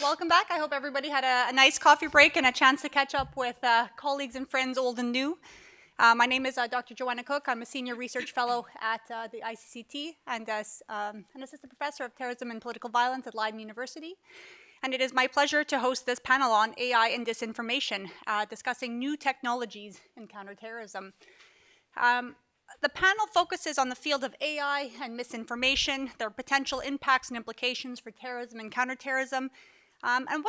Welcome back. I hope everybody had a nice coffee break and a chance to catch up with colleagues and friends, old and new. My name is Dr. Joanna Cook. I'm a senior research fellow at the ICCT and an assistant professor of terrorism and political violence at Leiden University. And it is my pleasure to host this panel on AI and disinformation, discussing new technologies in counterterrorism. The panel focuses on the field of AI and misinformation, their potential impacts and implications for terrorism and counterterrorism, and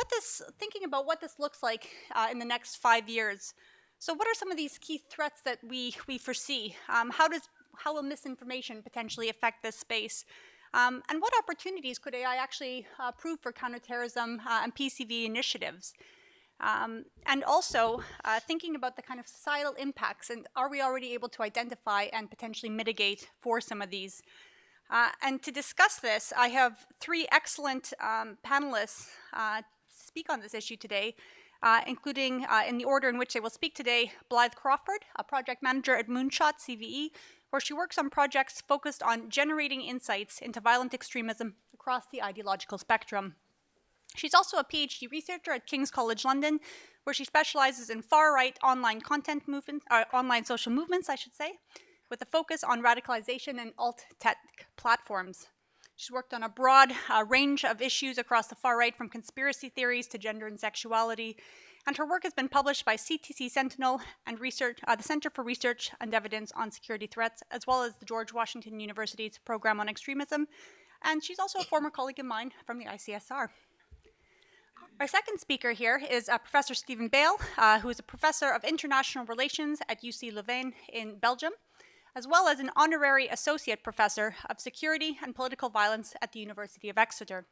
thinking about what this looks like in the next 5 years. So what are some of these key threats that we foresee? How will misinformation potentially affect this space? And what opportunities could AI actually prove for counterterrorism and PCV initiatives? And also thinking about the kind of societal impacts, and are we already able to identify and potentially mitigate for some of these? And to discuss this, I have three excellent panelists to speak on this issue today, including in the order in which they will speak today, Blythe Crawford, a project manager at Moonshot CVE, where she works on projects focused on generating insights into violent extremism across the ideological spectrum. She's also a PhD researcher at King's College London, where she specializes in far-right online content movement, online social movements, I should say, with a focus on radicalization and alt-tech platforms. She's worked on a broad range of issues across the far right, from conspiracy theories to gender and sexuality, and her work has been published by CTC Sentinel and the Center for Research and Evidence on Security Threats, as well as the George Washington University's Program on Extremism, and she's also a former colleague of mine from the ICSR. Our second speaker here is Professor Stephen Bale, who is a professor of international relations at UC Leuven in Belgium, as well as an honorary associate professor of security and political violence at the University of Exeter.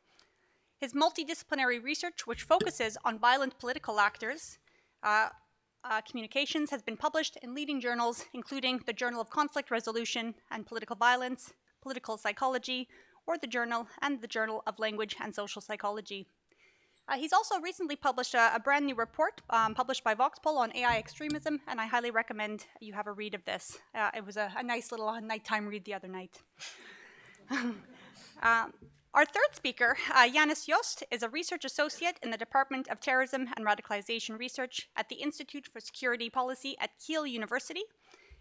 His multidisciplinary research, which focuses on violent political actors, communications, has been published in leading journals, including the Journal of Conflict Resolution and Political Violence, Political Psychology, or the Journal of Language and Social Psychology. He's also recently published a brand new report published by Voxpol on AI extremism, and I highly recommend you have a read of this. It was a nice little nighttime read the other night. Our third speaker, Janis Jost, is a research associate in the Department of Terrorism and Radicalization Research at the Institute for Security Policy at Kiel University,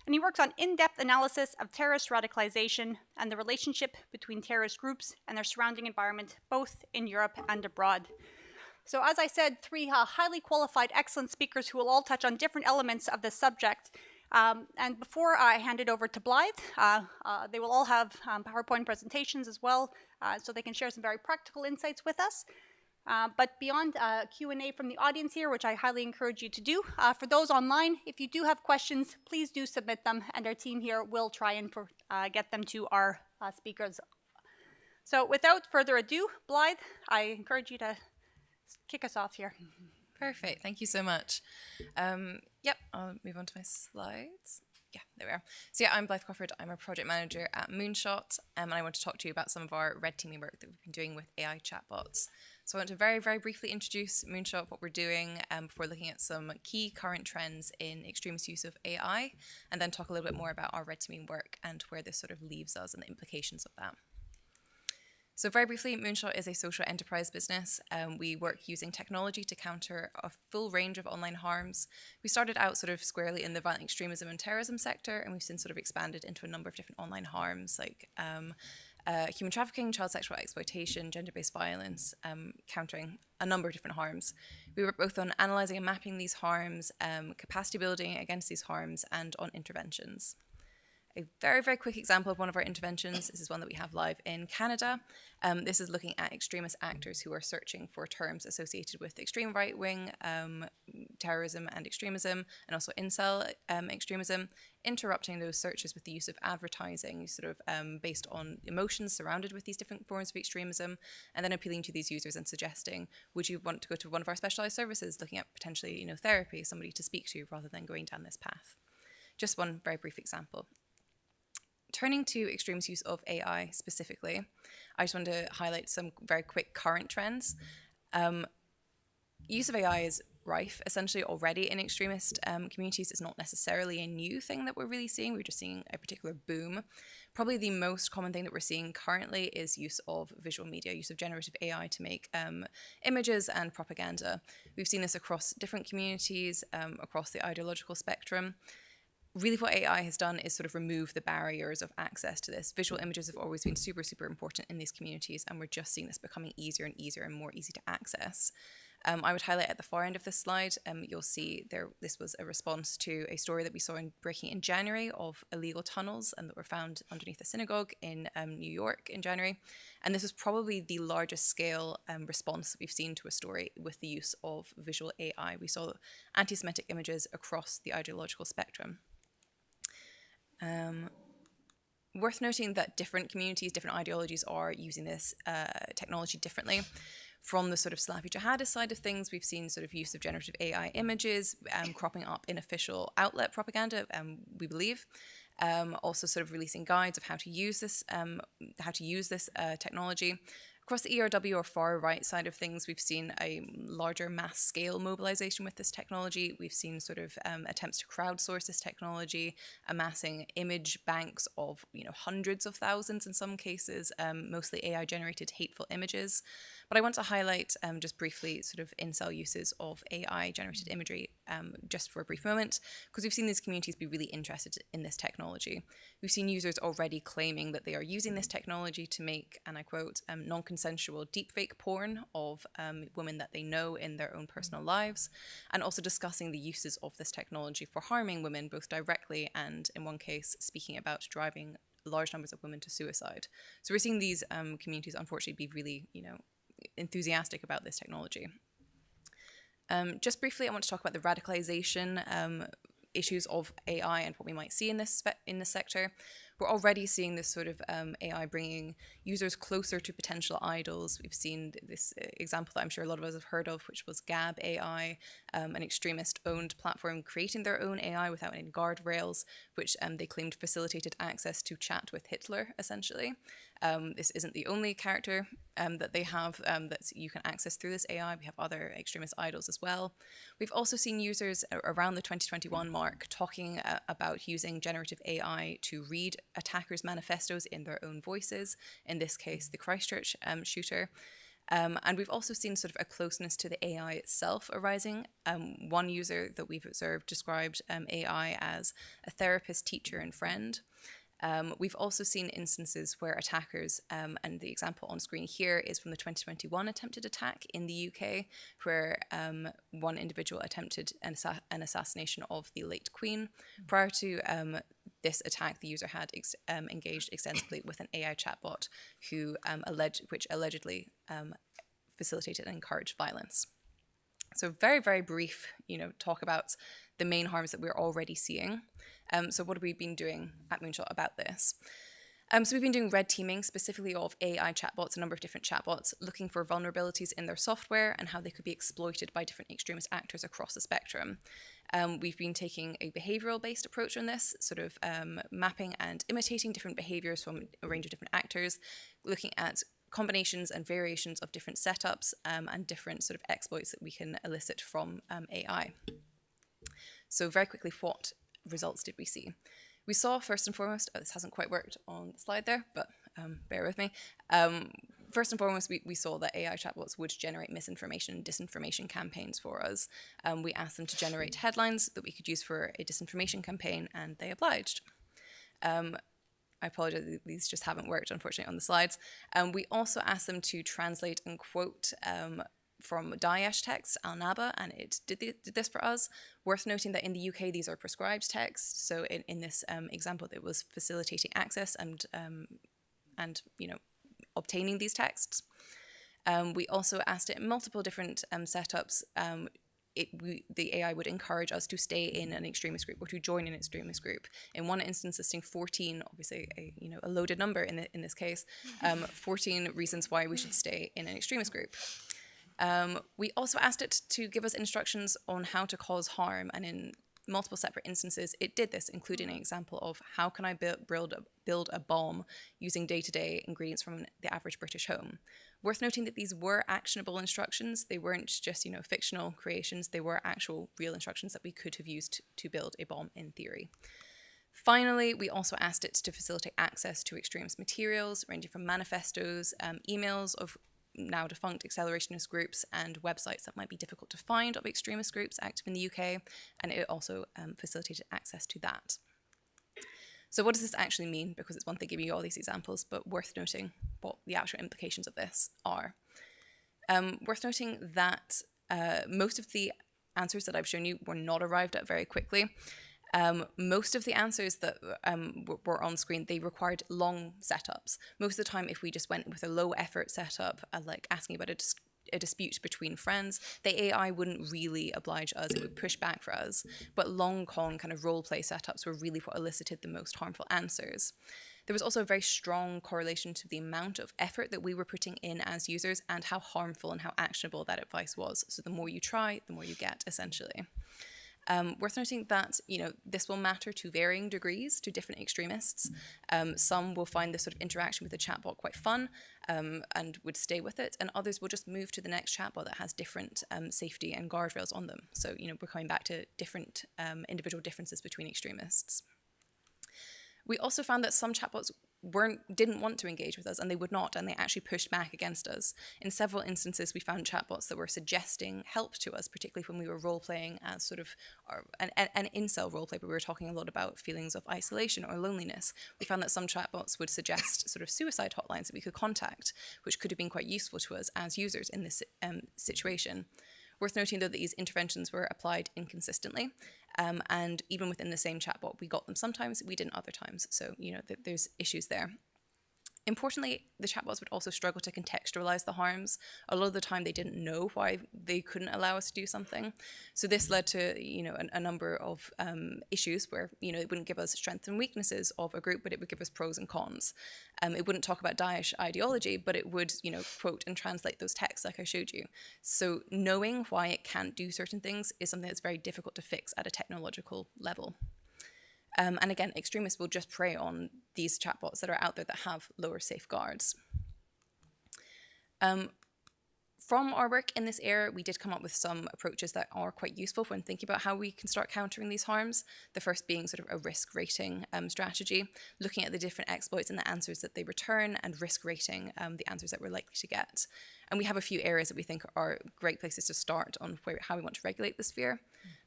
and he works on in-depth analysis of terrorist radicalization and the relationship between terrorist groups and their surrounding environment, both in Europe and abroad. So as I said, three highly qualified, excellent speakers who will all touch on different elements of this subject. And before I hand it over to Blythe, they will all have PowerPoint presentations as well, so they can share some very practical insights with us. But beyond Q&A from the audience here, which I highly encourage you to do, for those online, if you do have questions, please do submit them, and our team here will try and get them to our speakers. So without further ado, Blythe, I encourage you to kick us off here. Perfect. Thank you so much. I'll move on to my slides. Yeah, there we are. So I'm Blythe Crawford. I'm a project manager at Moonshot, and I want to talk to you about some of our red teaming work that we've been doing with AI chatbots. So I want to very, very briefly introduce Moonshot, what we're doing, before looking at some key current trends in extremist use of AI, and then talk a little bit more about our red teaming work and where this sort of leaves us and the implications of that. So very briefly, Moonshot is a social enterprise business. We work using technology to counter a full range of online harms. We started out sort of squarely in the violent extremism and terrorism sector, and we've since sort of expanded into a number of different online harms like human trafficking, child sexual exploitation, gender-based violence, countering a number of different harms. We work both on analysing and mapping these harms, capacity building against these harms, and on interventions. A very, very quick example of one of our interventions, this is one that we have live in Canada. This is looking at extremist actors who are searching for terms associated with extreme right-wing terrorism and extremism, and also incel extremism, interrupting those searches with the use of advertising, sort of based on emotions surrounded with these different forms of extremism, and then appealing to these users and suggesting, would you want to go to one of our specialized services, looking at potentially, therapy, somebody to speak to, rather than going down this path. Just one very brief example. Turning to extremist use of AI specifically, I just want to highlight some very quick current trends. Use of AI is rife essentially already in extremist communities. It's not necessarily a new thing that we're really seeing. We're just seeing a particular boom. Probably the most common thing that we're seeing currently is use of visual media, use of generative AI to make images and propaganda. We've seen this across different communities, across the ideological spectrum. Really what AI has done is sort of remove the barriers of access to this. Visual images have always been super, super important in these communities, and we're just seeing this becoming easier and easier and more easy to access. I would highlight at the far end of this slide, you'll see this was a response to a story that we saw in breaking in January of illegal tunnels that were found underneath a synagogue in New York in January. And this was probably the largest scale response that we've seen to a story with the use of visual AI. We saw anti-Semitic images across the ideological spectrum. Worth noting that different communities, different ideologies are using this technology differently. From the sort of Salafi jihadist side of things, we've seen sort of use of generative AI images cropping up in official outlet propaganda, we believe. Also sort of releasing guides of how to use this technology. Across the ERW or far right side of things, we've seen a larger mass scale mobilization with this technology. We've seen sort of attempts to crowdsource this technology, amassing image banks of hundreds of thousands in some cases, mostly AI generated hateful images. But I want to highlight just briefly sort of incel uses of AI generated imagery just for a brief moment, because we've seen these communities be really interested in this technology. We've seen users already claiming that they are using this technology to make, and I quote, non-consensual deepfake porn of women that they know in their own personal lives, and also discussing the uses of this technology for harming women, both directly and, in one case, speaking about driving large numbers of women to suicide. So we're seeing these communities, unfortunately, be really, enthusiastic about this technology. Just briefly, I want to talk about the radicalization issues of AI and what we might see in this sector. We're already seeing this sort of AI bringing users closer to potential idols. We've seen this example that I'm sure a lot of us have heard of, which was Gab AI, an extremist-owned platform creating their own AI without any guardrails, which they claimed facilitated access to chat with Hitler, essentially. This isn't the only character that they have that you can access through this AI. We have other extremist idols as well. We've also seen users around the 2021 mark talking about using generative AI to read attackers' manifestos in their own voices, in this case, the Christchurch shooter. And we've also seen sort of a closeness to the AI itself arising. One user that we've observed described AI as a therapist, teacher, and friend. We've also seen instances where attackers, and the example on screen here is from the 2021 attempted attack in the UK, where one individual attempted an assassination of the late Queen. Prior to this attack, the user had engaged extensively with an AI chatbot which allegedly facilitated and encouraged violence. So very, very brief, talk about the main harms that we're already seeing. So what have we been doing at Moonshot about this? So we've been doing red teaming, specifically of AI chatbots, a number of different chatbots, looking for vulnerabilities in their software and how they could be exploited by different extremist actors across the spectrum. We've been taking a behavioral-based approach on this, sort of mapping and imitating different behaviors from a range of different actors, looking at combinations and variations of different setups and different sort of exploits that we can elicit from AI. So very quickly, what results did we see? We saw, first and foremost, this hasn't quite worked on the slide there, but bear with me. First and foremost, we saw that AI chatbots would generate misinformation and disinformation campaigns for us. We asked them to generate headlines that we could use for a disinformation campaign, and they obliged. I apologize, these just haven't worked, unfortunately, on the slides. We also asked them to translate and quote from Daesh text, Al-Naba, and it did this for us. Worth noting that in the UK, these are prescribed texts. So in this example, it was facilitating access and obtaining these texts. We also asked it in multiple different setups. The AI would encourage us to stay in an extremist group or to join an extremist group. In one instance, listing 14, obviously a loaded number in this case, 14 reasons why we should stay in an extremist group. We also asked it to give us instructions on how to cause harm, and in multiple separate instances, it did this, including an example of how can I build a bomb using day-to-day ingredients from the average British home. Worth noting that these were actionable instructions. They weren't just, fictional creations. They were actual real instructions that we could have used to build a bomb in theory. Finally, we also asked it to facilitate access to extremist materials, ranging from manifestos, emails of now defunct accelerationist groups, and websites that might be difficult to find of extremist groups active in the UK, and it also facilitated access to that. So what does this actually mean? Because it's one thing giving you all these examples, but worth noting what the actual implications of this are. Worth noting that most of the answers that I've shown you were not arrived at very quickly. Most of the answers that were on screen, they required long setups. Most of the time, if we just went with a low effort setup, like asking about a dispute between friends, the AI wouldn't really oblige us, it would push back for us. But long con kind of role play setups were really what elicited the most harmful answers. There was also a very strong correlation to the amount of effort that we were putting in as users and how harmful and how actionable that advice was. So the more you try, the more you get, essentially. Worth noting that, this will matter to varying degrees to different extremists. Some will find this sort of interaction with the chatbot quite fun and would stay with it, and others will just move to the next chatbot that has different safety and guardrails on them. So, we're coming back to different individual differences between extremists. We also found that some chatbots didn't want to engage with us, and they would not, and they actually pushed back against us. In several instances, we found chatbots that were suggesting help to us, particularly when we were role-playing as sort of an incel roleplay, but we were talking a lot about feelings of isolation or loneliness. We found that some chatbots would suggest sort of suicide hotlines that we could contact, which could have been quite useful to us as users in this situation. Worth noting, though, that these interventions were applied inconsistently, and even within the same chatbot, we got them sometimes, we didn't other times. So, there's issues there. Importantly, the chatbots would also struggle to contextualize the harms. A lot of the time, they didn't know why they couldn't allow us to do something. So this led to, a number of issues where, it wouldn't give us strengths and weaknesses of a group, but it would give us pros and cons. It wouldn't talk about Daesh ideology, but it would, quote and translate those texts like I showed you. So knowing why it can't do certain things is something that's very difficult to fix at a technological level. And again, extremists will just prey on these chatbots that are out there that have lower safeguards. From our work in this area, we did come up with some approaches that are quite useful when thinking about how we can start countering these harms. The first being sort of a risk rating strategy, looking at the different exploits and the answers that they return, and risk rating the answers that we're likely to get. And we have a few areas that we think are great places to start on how we want to regulate the sphere.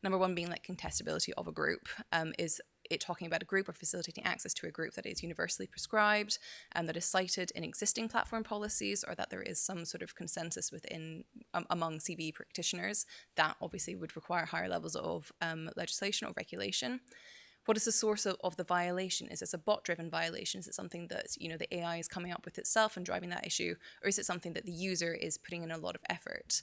Number one being like contestability of a group, is it talking about a group or facilitating access to a group that is universally prescribed and that is cited in existing platform policies, or that there is some sort of consensus within among CVE practitioners. That obviously would require higher levels of legislation or regulation. What is the source of the violation? Is this a bot-driven violation? Is it something that the AI is coming up with itself and driving that issue, or is it something that the user is putting in a lot of effort?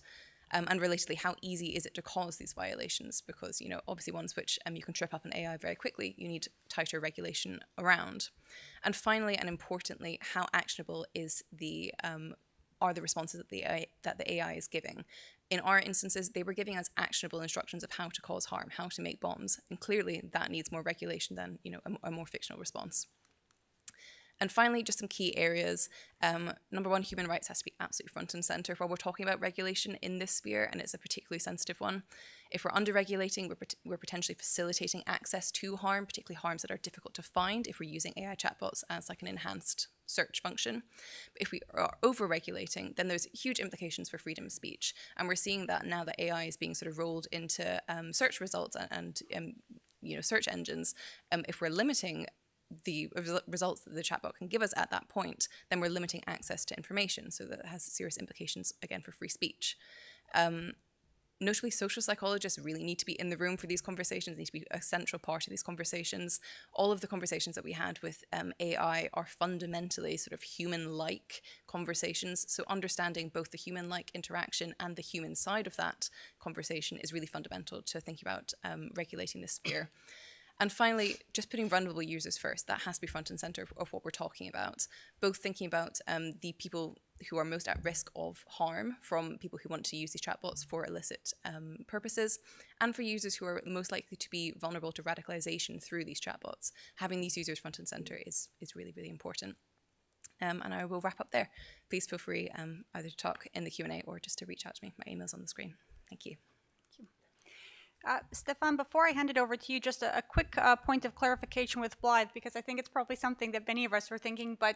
And relatedly, how easy is it to cause these violations? Because, obviously ones which you can trip up an AI very quickly, you need tighter regulation around. And finally, and importantly, how actionable are the responses that the AI is giving? In our instances, they were giving us actionable instructions of how to cause harm, how to make bombs. And clearly that needs more regulation than, a more fictional response. And finally, just some key areas. Number one, human rights has to be absolutely front and center while we're talking about regulation in this sphere, and it's a particularly sensitive one. If we're under-regulating, we're potentially facilitating access to harm, particularly harms that are difficult to find if we're using AI chatbots as like an enhanced search function. But if we are over-regulating, then there's huge implications for freedom of speech. And we're seeing that now that AI is being sort of rolled into search results and search engines. If we're limiting the results that the chatbot can give us at that point, then we're limiting access to information. So that has serious implications, again, for free speech. Notably, social psychologists really need to be in the room for these conversations, need to be a central part of these conversations. All of the conversations that we had with AI are fundamentally sort of human-like conversations. So understanding both the human-like interaction and the human side of that conversation is really fundamental to thinking about regulating this sphere. And finally, just putting vulnerable users first. That has to be front and center of what we're talking about. Both thinking about the people who are most at risk of harm from people who want to use these chatbots for illicit purposes, and for users who are most likely to be vulnerable to radicalization through these chatbots. Having these users front and center is really, really important. And I will wrap up there. Please feel free either to talk in the Q&A or just to reach out to me. My email's on the screen. Thank you. Stefan, before I hand it over to you, just a quick point of clarification with Blythe, because I think it's probably something that many of us are thinking, but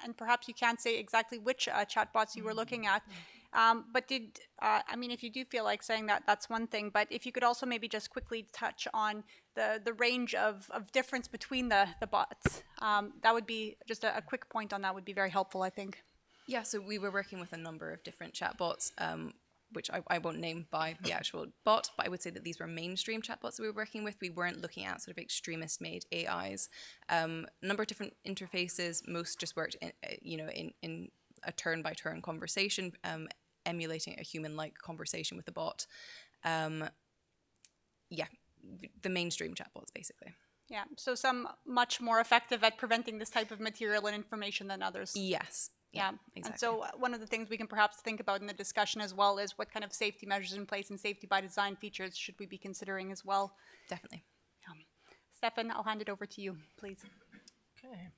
and perhaps you can't say exactly which chatbots you were looking at. But I mean, if you do feel like saying that, that's one thing. But if you could also maybe just quickly touch on the range of difference between the bots, that would be just a quick point on that would be very helpful, I think. Yeah, so we were working with a number of different chatbots, which I won't name by the actual bot, but I would say that these were mainstream chatbots that we were working with. We weren't looking at sort of extremist-made AIs. A number of different interfaces. Most just worked in a turn-by-turn conversation, emulating a human-like conversation with the bot. Yeah, the mainstream chatbots, basically. Yeah, so some much more effective at preventing this type of material and information than others. Yes. Yeah, exactly. And so one of the things we can perhaps think about in the discussion as well is what kind of safety measures in place and safety by design features should we be considering as well. Definitely. Stefan, I'll hand it over to you, please. Okay.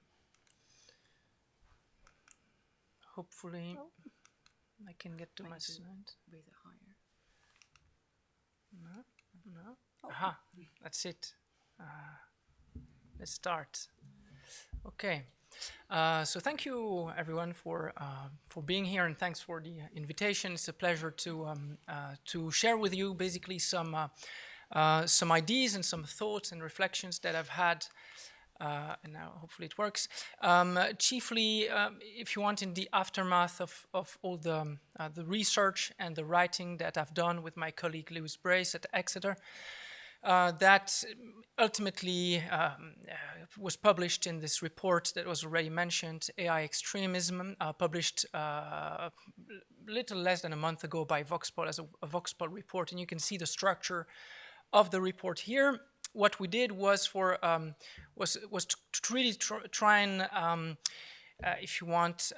Hopefully I can get to my slide. Raise it higher. No. Aha, that's it. Let's start. Okay. So thank you everyone for being here, and thanks for the invitation. It's a pleasure to share with you basically some ideas and some thoughts and reflections that I've had, and now hopefully it works. Chiefly, if you want, in the aftermath of all the research and the writing that I've done with my colleague Lewis Brace at Exeter. That ultimately was published in this report that was already mentioned, AI Extremism, published a little less than a month ago by Voxpol as a Voxpol report, and you can see the structure of the report here. What we did was to really try and, if you want,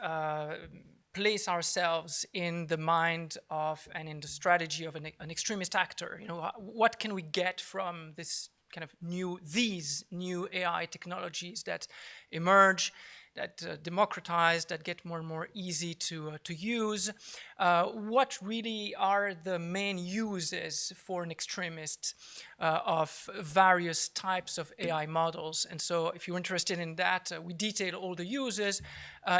place ourselves in the mind of and in the strategy of an extremist actor. You know, what can we get from this kind of these new AI technologies that emerge, that democratize, that get more and more easy to use? What really are the main uses for an extremist of various types of AI models? And so if you're interested in that, we detail all the uses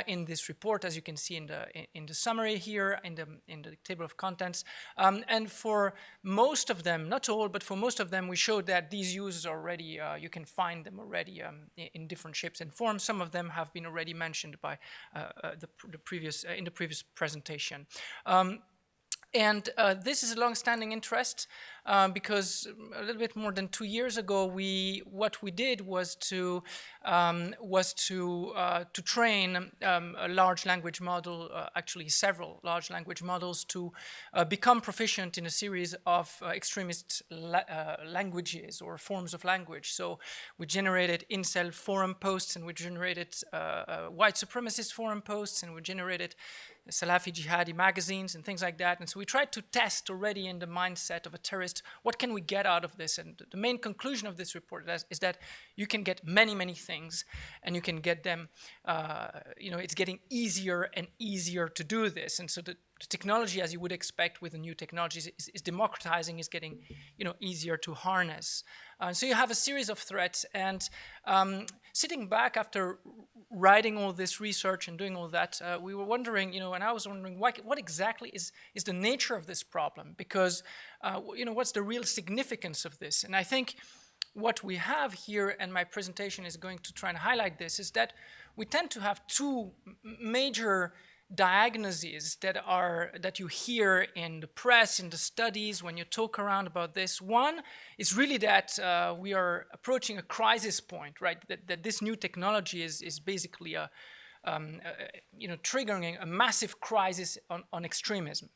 in this report, as you can see in the summary here, in the table of contents. And for most of them, not all, but for most of them, we showed that these uses are already, you can find them already in different shapes and forms. Some of them have been already mentioned by in the previous presentation. And this is a long-standing interest because a little bit more than 2 years ago, what we did was to train a large language model, actually several large language models, to become proficient in a series of extremist languages or forms of language. So we generated incel forum posts, and we generated white supremacist forum posts, and we generated Salafi jihadi magazines and things like that. And so we tried to test already in the mindset of a terrorist, what can we get out of this? And the main conclusion of this report is that you can get many, many things, and you can get them, it's getting easier and easier to do this. And so the technology, as you would expect with the new technologies, is democratizing, is getting, easier to harness. So you have a series of threats, and sitting back after writing all this research and doing all that, we were wondering, and I was wondering what exactly is the nature of this problem, because, what's the real significance of this? And I think what we have here, and my presentation is going to try and highlight this, is that we tend to have two major diagnoses that you hear in the press, in the studies, when you talk around about this. One is really that we are approaching a crisis point, right? That this new technology is basically triggering a massive crisis on extremism.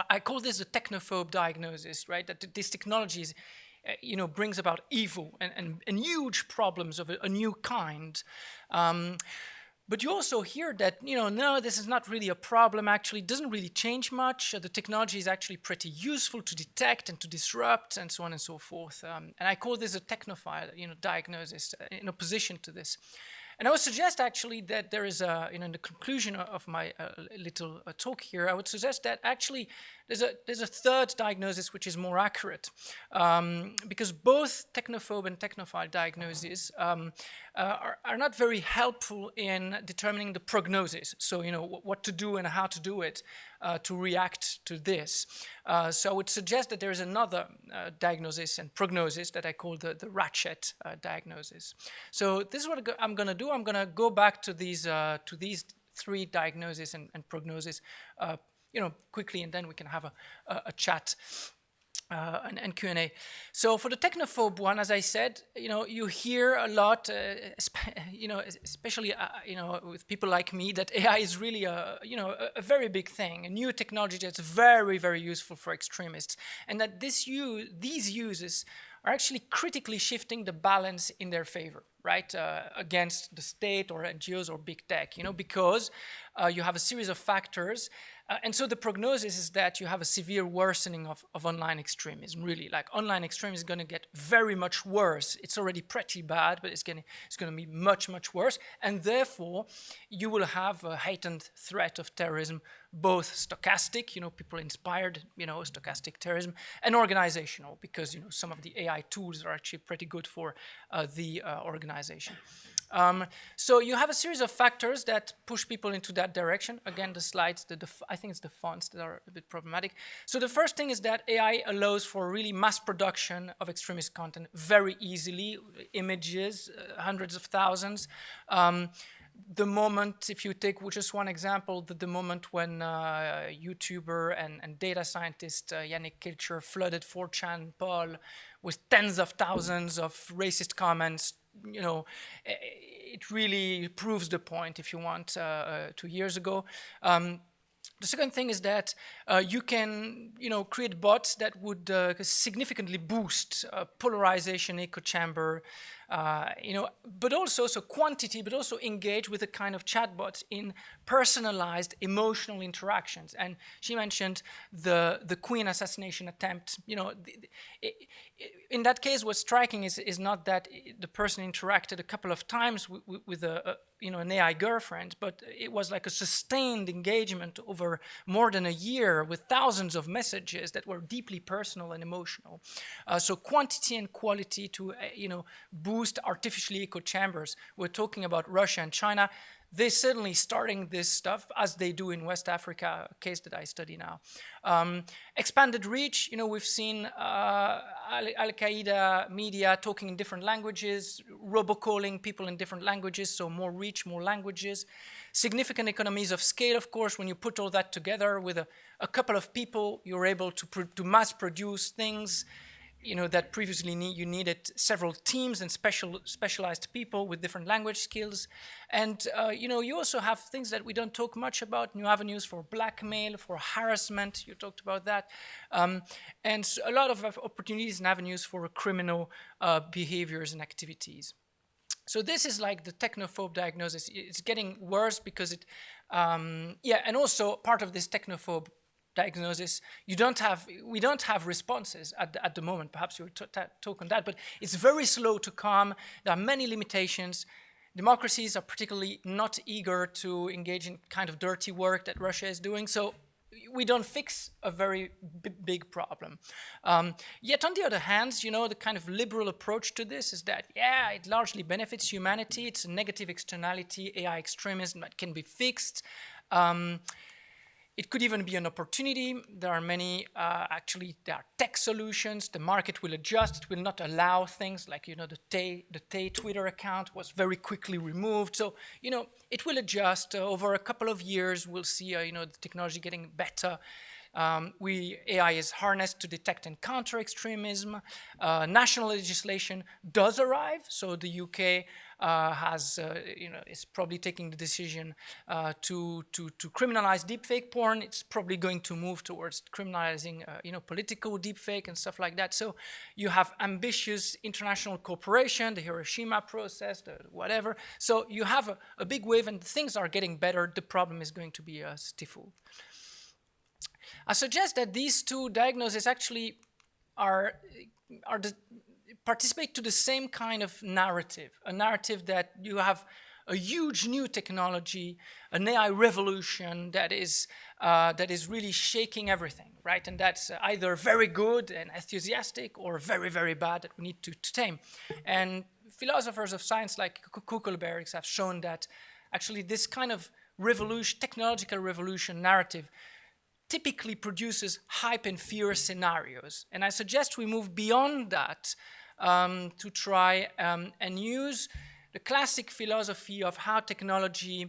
I call this a technophobe diagnosis, right? That this technology is, brings about evil and huge problems of a new kind. But you also hear that, no, this is not really a problem, actually. It doesn't really change much. The technology is actually pretty useful to detect and to disrupt and so on and so forth. And I call this a technophile, diagnosis in opposition to this. And I would suggest actually that there is in the conclusion of my little talk here, I would suggest that actually there's a third diagnosis which is more accurate, because both technophobe and technophile diagnoses are not very helpful in determining the prognosis. So what to do and how to do it to react to this. So I would suggest that there is another diagnosis and prognosis that I call the ratchet diagnosis. So this is what I'm going to do. I'm going to go back to these three diagnoses and prognosis quickly, and then we can have a chat and Q&A. So for the technophobe one, as I said, you hear a lot, especially with people like me, that AI is really a very big thing, a new technology that's very, very useful for extremists, and that these uses are actually critically shifting the balance in their favor, right, against the state or NGOs or big tech, because you have a series of factors. And so the prognosis is that you have a severe worsening of online extremism, really. Like, online extremism is going to get very much worse. It's already pretty bad, but it's going to be much, much worse. And therefore, you will have a heightened threat of terrorism, both stochastic, people inspired, stochastic terrorism, and organizational, because, some of the AI tools are actually pretty good for the organization. So you have a series of factors that push people into that direction. Again, the slides, I think it's the fonts that are a bit problematic. So the first thing is that AI allows for really mass production of extremist content very easily, images, hundreds of thousands. The moment, if you take just one example, the moment when YouTuber and data scientist Yannick Kilcher flooded 4chan Paul with tens of thousands of racist comments, it really proves the point, if you want, 2 years ago. The second thing is that you can, create bots that would significantly boost polarization, echo chamber, but also quantity, but also engage with a kind of chatbots in personalized emotional interactions. And she mentioned the Queen assassination attempt. In that case, what's striking is not that the person interacted a couple of times with an AI girlfriend, but it was like a sustained engagement over more than a year with thousands of messages that were deeply personal and emotional. So quantity and quality to boost artificially echo chambers. We're talking about Russia and China. They're certainly starting this stuff, as they do in West Africa, a case that I study now. Expanded reach, we've seen Al-Qaeda media talking in different languages, robocalling people in different languages, so more reach, more languages. Significant economies of scale, of course. When you put all that together with a couple of people, you're able to mass produce things that previously you needed several teams and specialized people with different language skills. And, you also have things that we don't talk much about, new avenues for blackmail, for harassment, you talked about that, and a lot of opportunities and avenues for criminal behaviors and activities. So this is like the technophobe diagnosis. It's getting worse because and also part of this technophobe diagnosis, we don't have responses at the moment. Perhaps you'll talk on that, but it's very slow to come. There are many limitations. Democracies are particularly not eager to engage in kind of dirty work that Russia is doing. So we don't fix a very big problem. Yet on the other hand, the kind of liberal approach to this is that, it largely benefits humanity. It's a negative externality, AI extremism that can be fixed. It could even be an opportunity. There are many, there are tech solutions. The market will adjust. It will not allow things like, the Tay Twitter account was very quickly removed. So, it will adjust. Over a couple of years, we'll see, the technology getting better. AI is harnessed to detect and counter extremism. National legislation does arrive. So the UK is probably taking the decision to criminalize deepfake porn. It's probably going to move towards criminalizing, political deepfake and stuff like that. So you have ambitious international cooperation, the Hiroshima process, the whatever. So you have a big wave, and things are getting better. The problem is going to be stifled. I suggest that these two diagnoses actually participate to the same kind of narrative, a narrative that you have a huge new technology, an AI revolution that is really shaking everything, right? And that's either very good and enthusiastic or very, very bad that we need to tame. And philosophers of science like Kuckelbergs have shown that actually this kind of technological revolution narrative typically produces hype and fear scenarios. And I suggest we move beyond that to try and use the classic philosophy of how technology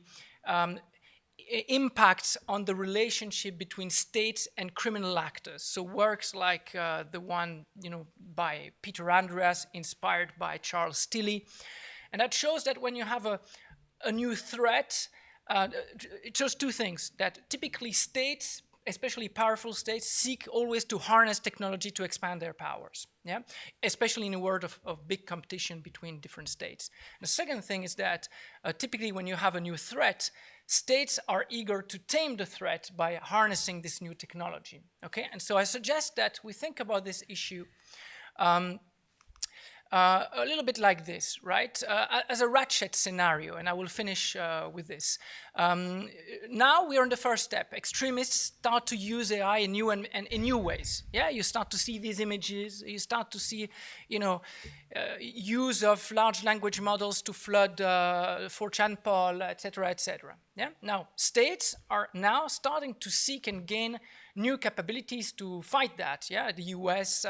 impacts on the relationship between states and criminal actors. So works like the one by Peter Andreas, inspired by Charles Tilly. And that shows that when you have a new threat, it shows two things, that typically states, especially powerful states, seek always to harness technology to expand their powers, especially in a world of big competition between different states. And the second thing is that typically when you have a new threat, states are eager to tame the threat by harnessing this new technology, okay? And so I suggest that we think about this issue a little bit like this, right? As a ratchet scenario, and I will finish with this. Now we are in the first step. Extremists start to use AI in new ways. Yeah, you start to see these images. You start to see, use of large language models to flood 4chan poll, etc., etc. Yeah. Now states are now starting to seek and gain new capabilities to fight that. Yeah, the U.S.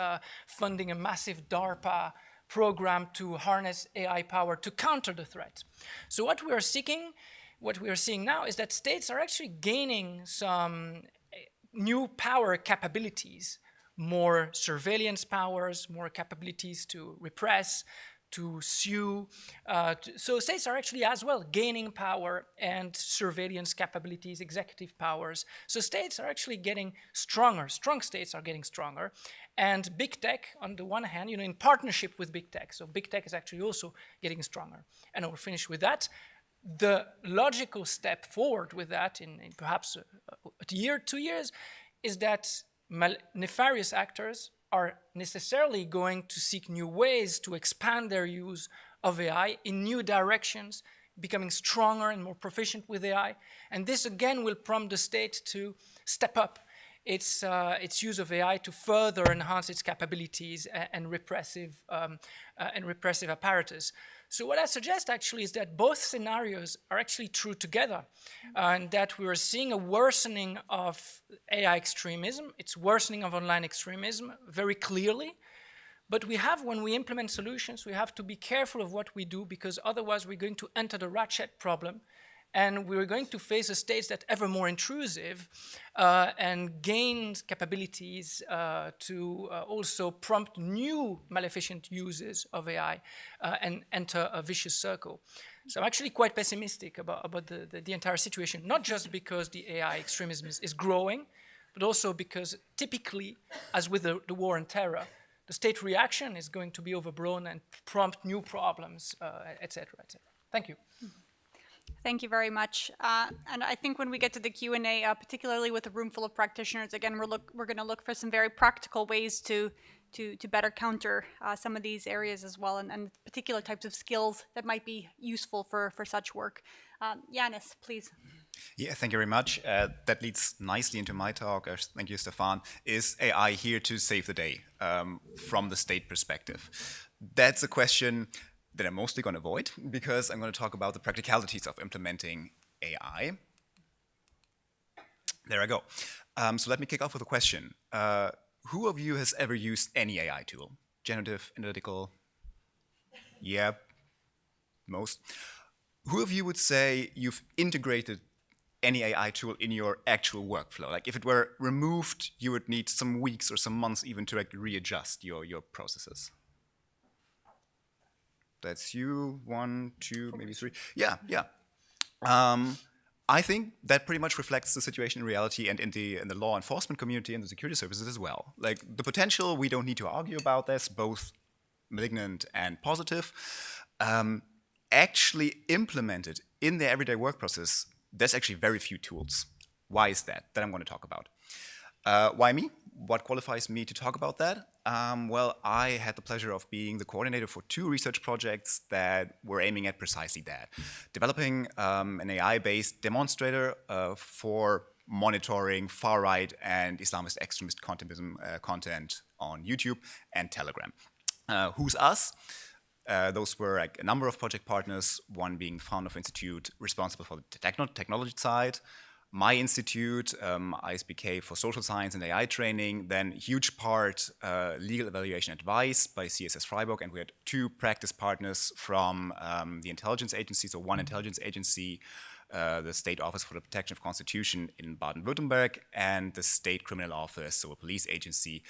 Funding a massive DARPA program to harness AI power to counter the threat. So what we are seeing now is that states are actually gaining some new power capabilities, more surveillance powers, more capabilities to repress, to sue. So states are actually as well gaining power and surveillance capabilities, executive powers. So states are actually getting stronger. Strong states are getting stronger. And big tech, on the one hand, in partnership with big tech. So big tech is actually also getting stronger. And I will finish with that. The logical step forward with that in perhaps a year, 2 years, is that nefarious actors are necessarily going to seek new ways to expand their use of AI in new directions, becoming stronger and more proficient with AI. And this again will prompt the state to step up its use of AI to further enhance its capabilities and repressive apparatus. So what I suggest actually is that both scenarios are actually true together, and that we are seeing a worsening of AI extremism. It's worsening of online extremism very clearly. But when we implement solutions, we have to be careful of what we do, because otherwise we're going to enter the ratchet problem. And we're going to face a state that's ever more intrusive and gains capabilities to also prompt new maleficent uses of AI and enter a vicious circle. So I'm actually quite pessimistic about the entire situation, not just because the AI extremism is growing, but also because typically, as with the war on terror, the state reaction is going to be overblown and prompt new problems, et cetera, et cetera. Thank you. Thank you very much. And I think when we get to the Q&A, particularly with a room full of practitioners, again, we're going to look for some very practical ways to better counter some of these areas as well, and particular types of skills that might be useful for such work. Yannis, please. Yeah, thank you very much. That leads nicely into my talk. Thank you, Stefan. Is AI here to save the day from the state perspective? That's a question that I'm mostly going to avoid, because I'm going to talk about the practicalities of implementing AI. There I go. So let me kick off with a question. Who of you has ever used any AI tool? Generative, analytical? Yeah, most. Who of you would say you've integrated any AI tool in your actual workflow? Like if it were removed, you would need some weeks or some months even to like readjust your processes. That's you, 1, 2, maybe 3. Yeah, yeah. I think that pretty much reflects the situation in reality and in the law enforcement community and the security services as well. Like the potential, we don't need to argue about this, both malignant and positive. Actually implemented in their everyday work process, there's actually very few tools. Why is that? That I'm going to talk about. Why me? What qualifies me to talk about that? Well, I had the pleasure of being the coordinator for 2 research projects that were aiming at precisely that. Developing an AI-based demonstrator for monitoring far-right and Islamist extremist content on YouTube and Telegram. Who's us? Those were like a number of project partners, one being founder of Institute responsible for the technology side, my institute, ISBK for social science and AI training, then huge part legal evaluation advice by CSS Freiburg, and we had 2 practice partners from the intelligence agency, so one intelligence agency, the State Office for the Protection of Constitution in Baden-Württemberg, and the State Criminal Office, so a police agency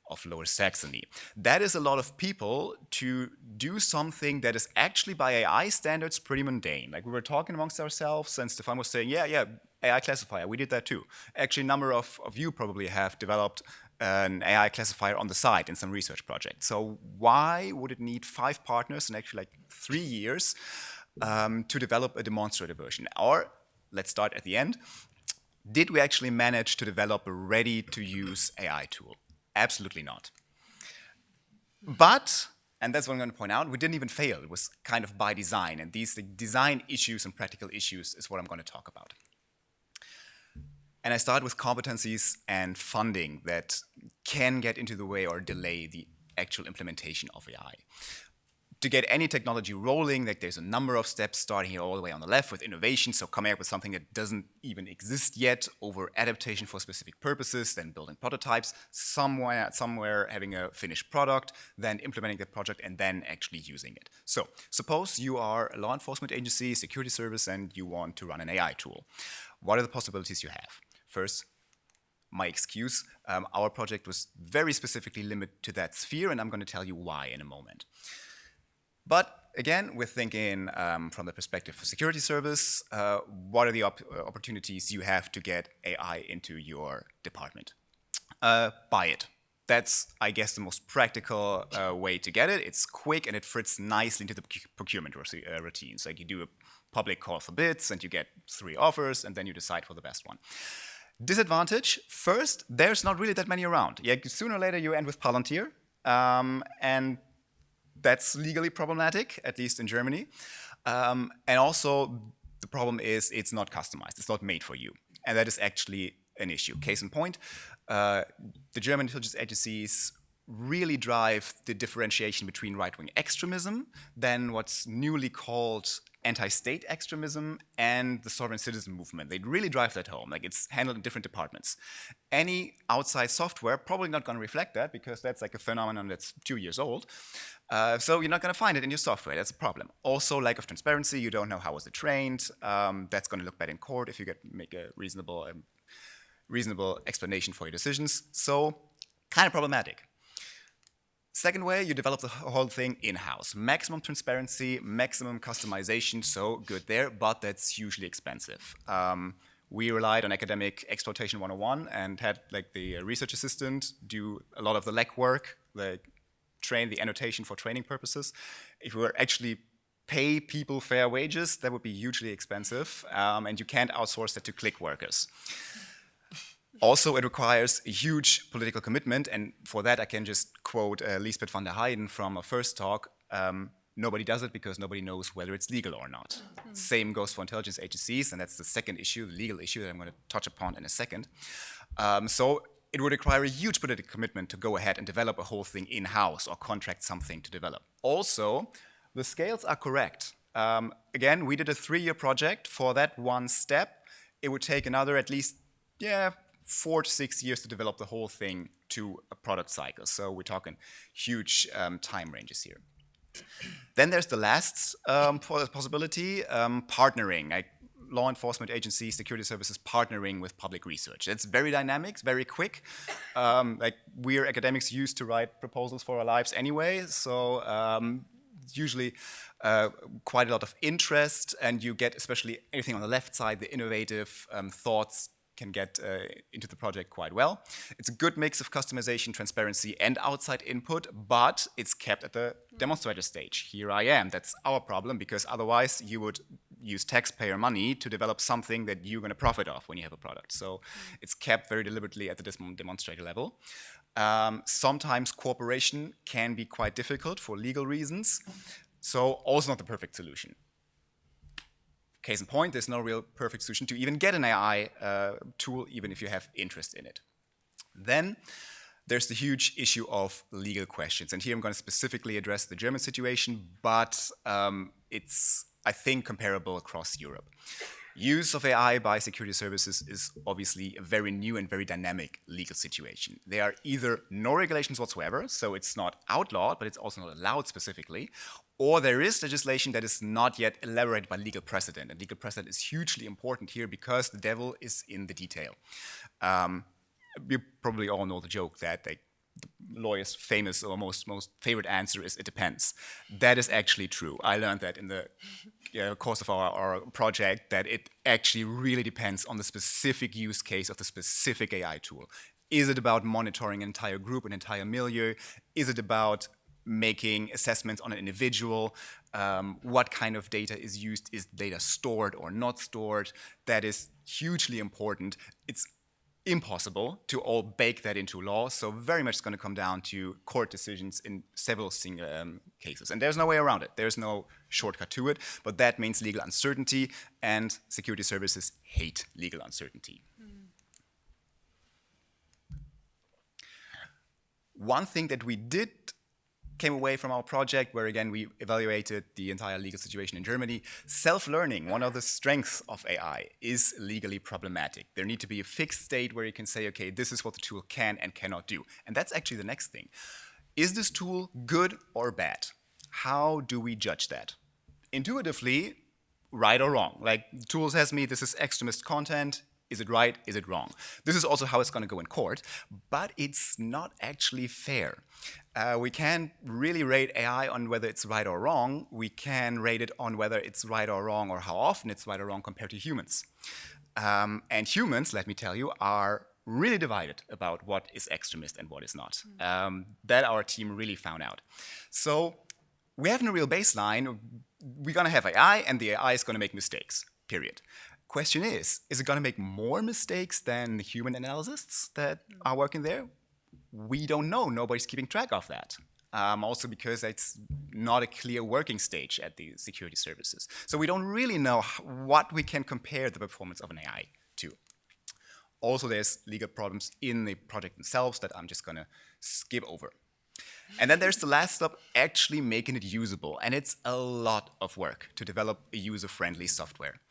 of Lower Saxony. That is a lot of people to do something that is actually by AI standards pretty mundane. Like we were talking amongst ourselves and Stefan was saying, yeah, AI classifier, we did that too. Actually, a number of you probably have developed an AI classifier on the side in some research project. So why would it need 5 partners and actually like 3 years to develop a demonstrator version? Or let's start at the end. Did we actually manage to develop a ready-to-use AI tool? Absolutely not. But, and that's what I'm going to point out, we didn't even fail. It was kind of by design. And these design issues and practical issues is what I'm going to talk about. And I start with competencies and funding that can get into the way or delay the actual implementation of AI. To get any technology rolling, like there's a number of steps starting here all the way on the left with innovation, so coming up with something that doesn't even exist yet, over adaptation for specific purposes, then building prototypes, somewhere having a finished product, then implementing the project, and then actually using it. So suppose you are a law enforcement agency, security service, and you want to run an AI tool. What are the possibilities you have? First, my excuse, our project was very specifically limited to that sphere, and I'm going to tell you why in a moment. But again, we're thinking from the perspective of security service, what are the opportunities you have to get AI into your department? Buy it. That's, I guess, the most practical way to get it. It's quick and it fits nicely into the procurement routines. Like you do a public call for bids and you get 3 offers and then you decide for the best one. Disadvantage, first, there's not really that many around. Yeah, sooner or later you end with Palantir, and that's legally problematic, at least in Germany. And also, the problem is it's not customized. It's not made for you. And that is actually an issue. Case in point, the German intelligence agencies really drive the differentiation between right-wing extremism, then what's newly called anti-state extremism, and the sovereign citizen movement. They really drive that home. Like it's handled in different departments. Any outside software probably not going to reflect that because that's like a phenomenon that's 2 years old. So you're not going to find it in your software. That's a problem. Also, lack of transparency. You don't know how was it trained. That's going to look bad in court if you make a reasonable explanation for your decisions. So kind of problematic. Second way, you develop the whole thing in-house. Maximum transparency, maximum customization, so good there, but that's usually expensive. We relied on academic exploitation 101 and had like the research assistant do a lot of the legwork, like train the annotation for training purposes. If we were actually pay people fair wages, that would be hugely expensive, and you can't outsource that to click workers. Also, it requires a huge political commitment, and for that I can just quote Lisbeth van der Heijden from a first talk. Nobody does it because nobody knows whether it's legal or not. Same goes for intelligence agencies, and that's the second issue, the legal issue that I'm going to touch upon in a second. So it would require a huge political commitment to go ahead and develop a whole thing in-house or contract something to develop. Also, the scales are correct. Again, we did a 3-year project. For that one step, it would take another at least, 4 to 6 years to develop the whole thing to a product cycle. So we're talking huge time ranges here. Then there's the last possibility, partnering. law enforcement agencies, security services partnering with public research. It's very dynamic, very quick. Like we're academics used to write proposals for our lives anyway, so usually quite a lot of interest, and you get especially anything on the left side, the innovative thoughts can get into the project quite well. It's a good mix of customization, transparency, and outside input, but it's kept at the demonstrator stage. Here I am. That's our problem, because otherwise you would use taxpayer money to develop something that you're going to profit off when you have a product. So it's kept very deliberately at the demonstrator level. Sometimes cooperation can be quite difficult for legal reasons, so also not the perfect solution. Case in point, there's no real perfect solution to even get an AI tool, even if you have interest in it. Then there's the huge issue of legal questions. And here I'm going to specifically address the German situation, but it's, I think, comparable across Europe. Use of AI by security services is obviously a very new and very dynamic legal situation. There are either no regulations whatsoever, so it's not outlawed, but it's also not allowed specifically, or there is legislation that is not yet elaborated by legal precedent. And legal precedent is hugely important here because the devil is in the detail. You probably all know the joke that the lawyer's famous or most favorite answer is, it depends. That is actually true. I learned that in the course of our project, that it actually really depends on the specific use case of the specific AI tool. Is it about monitoring an entire group, an entire milieu? Is it about making assessments on an individual? What kind of data is used? Is data stored or not stored? That is hugely important. It's impossible to all bake that into law, so very much it's going to come down to court decisions in several cases. And there's no way around it. There's no shortcut to it, but that means legal uncertainty, and security services hate legal uncertainty. One thing that we did came away from our project, where again we evaluated the entire legal situation in Germany. Self-learning, one of the strengths of AI, is legally problematic. There need to be a fixed state where you can say, okay, this is what the tool can and cannot do. And that's actually the next thing. Is this tool good or bad? How do we judge that? Intuitively, right or wrong. Like, the tool tells me this is extremist content. Is it right? Is it wrong? This is also how it's going to go in court, but it's not actually fair. We can't really rate AI on whether it's right or wrong. We can rate it on whether it's right or wrong, or how often it's right or wrong compared to humans. And humans, let me tell you, are really divided about what is extremist and what is not. That our team really found out. So we have no real baseline. We're going to have AI, and the AI is going to make mistakes, period. Question is it going to make more mistakes than the human analysts that are working there? We don't know. Nobody's keeping track of that. Also because it's not a clear working stage at the security services. So we don't really know what we can compare the performance of an AI to. Also, there's legal problems in the project themselves that I'm just going to skip over. And then there's the last step, actually making it usable. And it's a lot of work to develop a user-friendly software.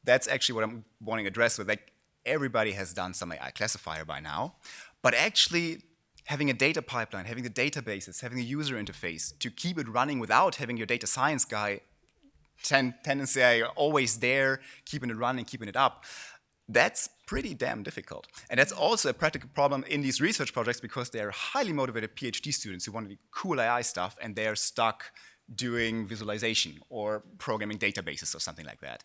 That's actually what I'm wanting to address with, like, everybody has done some AI classifier by now, but actually having a data pipeline, having the databases, having a user interface to keep it running without having your data science guy tendency always there, keeping it running, keeping it up, that's pretty damn difficult. And that's also a practical problem in these research projects, because they're highly motivated PhD students who want to do cool AI stuff, and they're stuck doing visualization or programming databases or something like that,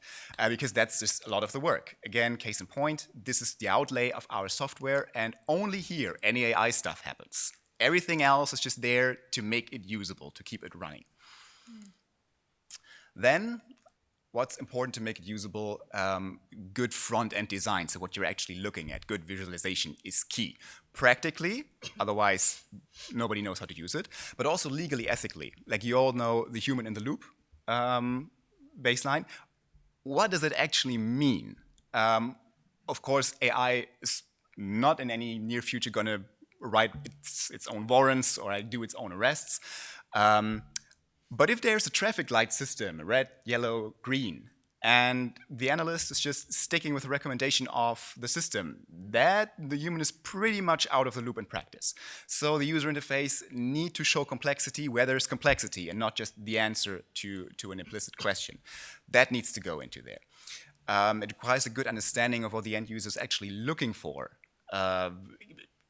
because that's just a lot of the work. Again, case in point, this is the outlay of our software, and only here any AI stuff happens. Everything else is just there to make it usable, to keep it running. Then, what's important to make it usable? Good front-end design, so what you're actually looking at, good visualization is key. Practically, otherwise nobody knows how to use it, but also legally, ethically. Like, you all know the human in the loop baseline. What does it actually mean? Of course, AI is not in any near future going to write its own warrants or do its own arrests. But if there's a traffic light system, red, yellow, green, and the analyst is just sticking with the recommendation of the system, that the human is pretty much out of the loop in practice. So the user interface need to show complexity where there's complexity, and not just the answer to an implicit question. That needs to go into there. It requires a good understanding of what the end user is actually looking for.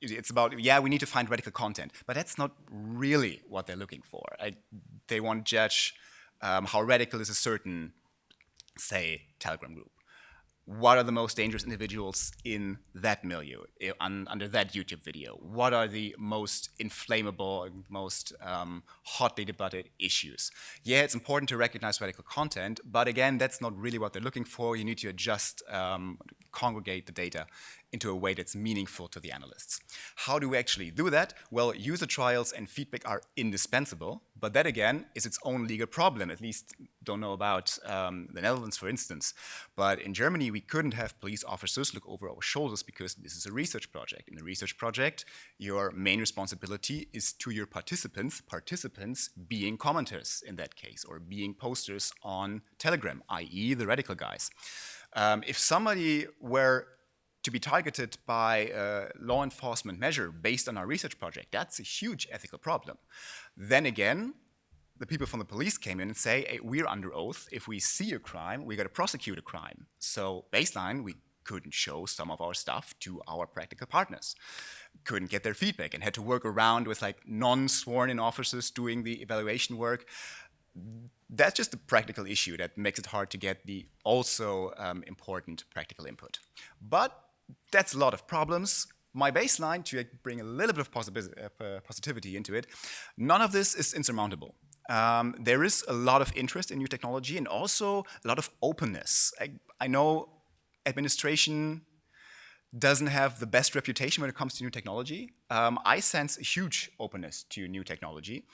It's about, yeah, we need to find radical content, but that's not really what they're looking for. They want to judge how radical is a certain, say, Telegram group. What are the most dangerous individuals in that milieu, under that YouTube video? What are the most inflammable, most hotly debated issues? Yeah, it's important to recognize radical content, but again, that's not really what they're looking for. You need to adjust, congregate the data into a way that's meaningful to the analysts. How do we actually do that? Well, user trials and feedback are indispensable, but that again is its own legal problem. At least don't know about the Netherlands, for instance. But in Germany, we couldn't have police officers look over our shoulders because this is a research project. In a research project, your main responsibility is to your participants being commenters in that case, or being posters on Telegram, i.e. the radical guys. If somebody were to be targeted by a law enforcement measure based on our research project, that's a huge ethical problem. Then again, the people from the police came in and say, hey, we're under oath. If we see a crime, we got to prosecute a crime. So baseline, we couldn't show some of our stuff to our practical partners. Couldn't get their feedback and had to work around with like non-sworn-in officers doing the evaluation work. That's just a practical issue that makes it hard to get the also important practical input. But that's a lot of problems. My baseline, to bring a little bit of positivity into it, none of this is insurmountable. There is a lot of interest in new technology and also a lot of openness. I know administration doesn't have the best reputation when it comes to new technology. I sense a huge openness to new technology.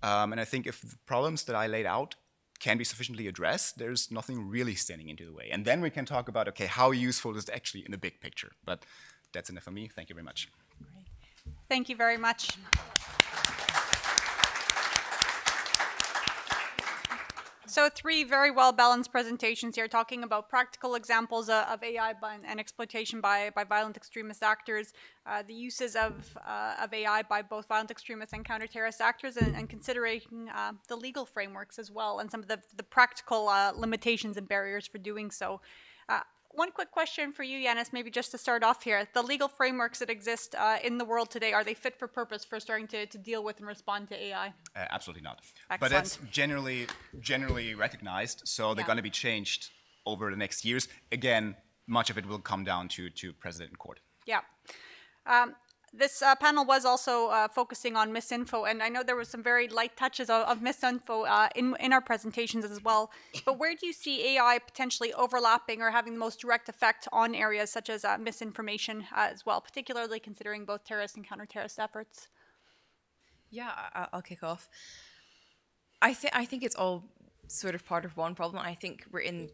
And I think if the problems that I laid out can be sufficiently addressed, there's nothing really standing into the way. And then we can talk about, okay, how useful is it actually in the big picture? But that's enough for me. Thank you very much. Thank you very much. So 3 very well-balanced presentations here talking about practical examples of AI and exploitation by violent extremist actors, the uses of AI by both violent extremists and counter-terrorist actors, and considering the legal frameworks as well, and some of the practical limitations and barriers for doing so. One quick question for you, Yannis, maybe just to start off here. The legal frameworks that exist in the world today, are they fit for purpose for starting to deal with and respond to AI? Absolutely not. Excellent. But that's generally recognized, so they're going to be changed over the next years. Again, much of it will come down to President and court. Yeah. This panel was also focusing on misinfo, and I know there were some very light touches of misinfo in our presentations as well. But where do you see AI potentially overlapping or having the most direct effect on areas such as misinformation as well, particularly considering both terrorist and counter-terrorist efforts? Yeah, I'll kick off. I think it's all sort of part of one problem. I think we're in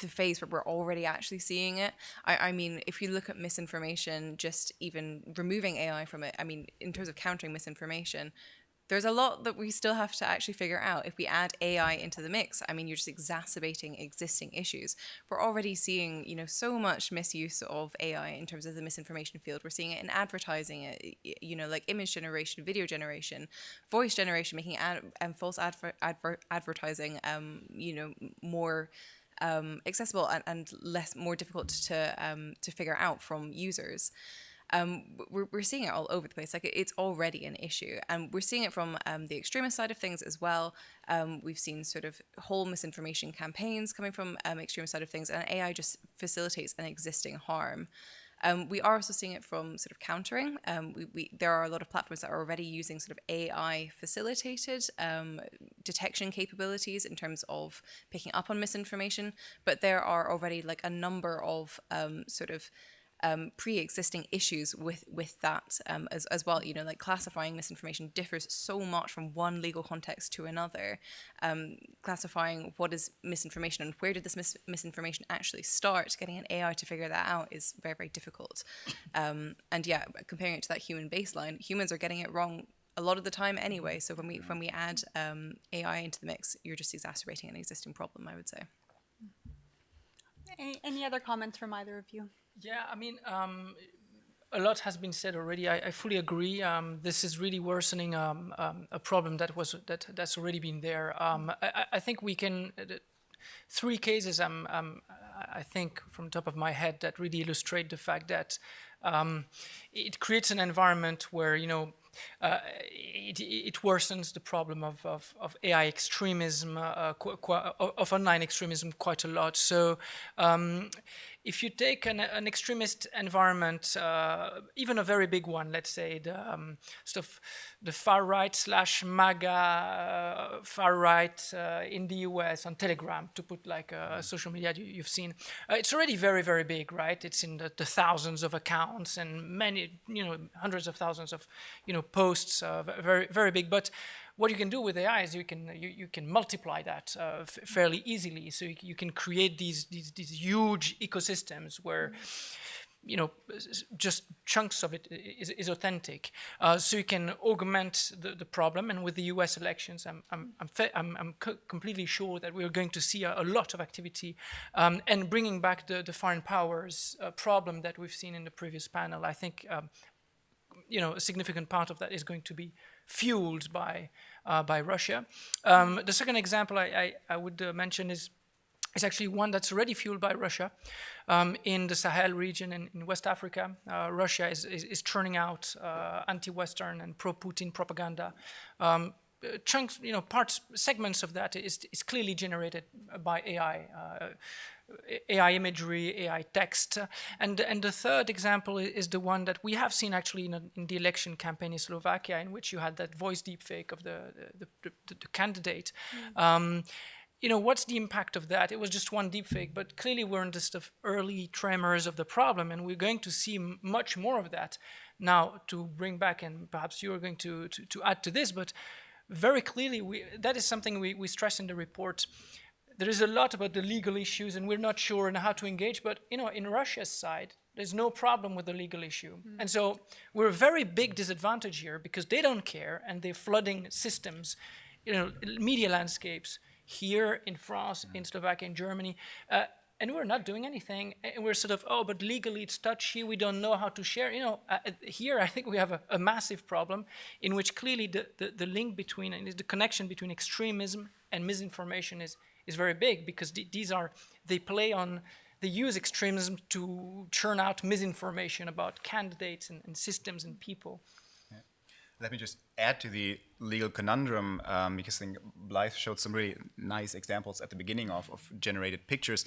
the phase where we're already actually seeing it. I mean, if you look at misinformation, just even removing AI from it, I mean, in terms of countering misinformation, there's a lot that we still have to actually figure out. If we add AI into the mix, I mean, you're just exacerbating existing issues. We're already seeing, so much misuse of AI in terms of the misinformation field. We're seeing it in advertising, like image generation, video generation, voice generation, making false advertising, more accessible and more difficult to figure out from users. We're seeing it all over the place. Like, it's already an issue, and we're seeing it from the extremist side of things as well. We've seen sort of whole misinformation campaigns coming from extremist side of things, and AI just facilitates an existing harm. We are also seeing it from sort of countering. There are a lot of platforms that are already using sort of AI facilitated detection capabilities in terms of picking up on misinformation, but there are already like a number of pre-existing issues with that as well. Like classifying misinformation differs so much from one legal context to another. Classifying what is misinformation and where did this misinformation actually start, getting an AI to figure that out is very, very difficult. And yeah, comparing it to that human baseline, humans are getting it wrong a lot of the time anyway. So when we add AI into the mix, you're just exacerbating an existing problem, I would say. Any other comments from either of you? Yeah, I mean, a lot has been said already. I fully agree. This is really worsening a problem that's already been there. I think we can three cases I think from the top of my head that really illustrate the fact that it creates an environment where it worsens the problem of AI extremism, of online extremism quite a lot. So if you take an extremist environment, even a very big one, let's say the far right / MAGA far right in the US on Telegram, to put like a social media you've seen, it's already very, very big, right? It's in the thousands of accounts and many, hundreds of thousands of, posts, very, very big. But what you can do with AI is you can multiply that fairly easily. So you can create these huge ecosystems where just chunks of it is authentic. So you can augment the problem. And with the U.S. elections, I'm completely sure that we're going to see a lot of activity and bringing back the foreign powers problem that we've seen in the previous panel. I think a significant part of that is going to be fueled by Russia. The second example I would mention is actually one that's already fueled by Russia. In the Sahel region in West Africa, Russia is churning out anti-Western and pro-Putin propaganda. Chunks, segments of that is clearly generated by AI. AI imagery, AI text, and the third example is the one that we have seen actually in the election campaign in Slovakia, in which you had that voice deepfake of the candidate. What's the impact of that? It was just one deepfake, but clearly we're in the early tremors of the problem, and we're going to see much more of that. Now, to bring back, and perhaps you're going to add to this, but very clearly that is something we stress in the report. There is a lot about the legal issues, and we're not sure on how to engage. But in Russia's side, there's no problem with the legal issue, and so we're a very big disadvantage here because they don't care, and they're flooding systems, media landscapes here in France, in Slovakia, in Germany, and we're not doing anything. And we're sort of, but legally it's touchy. We don't know how to share. Here I think we have a massive problem in which clearly the link between and the connection between extremism and misinformation is very big, because they use extremism to churn out misinformation about candidates and systems and people. Yeah. Let me just add to the legal conundrum, because I think Blythe showed some really nice examples at the beginning of generated pictures.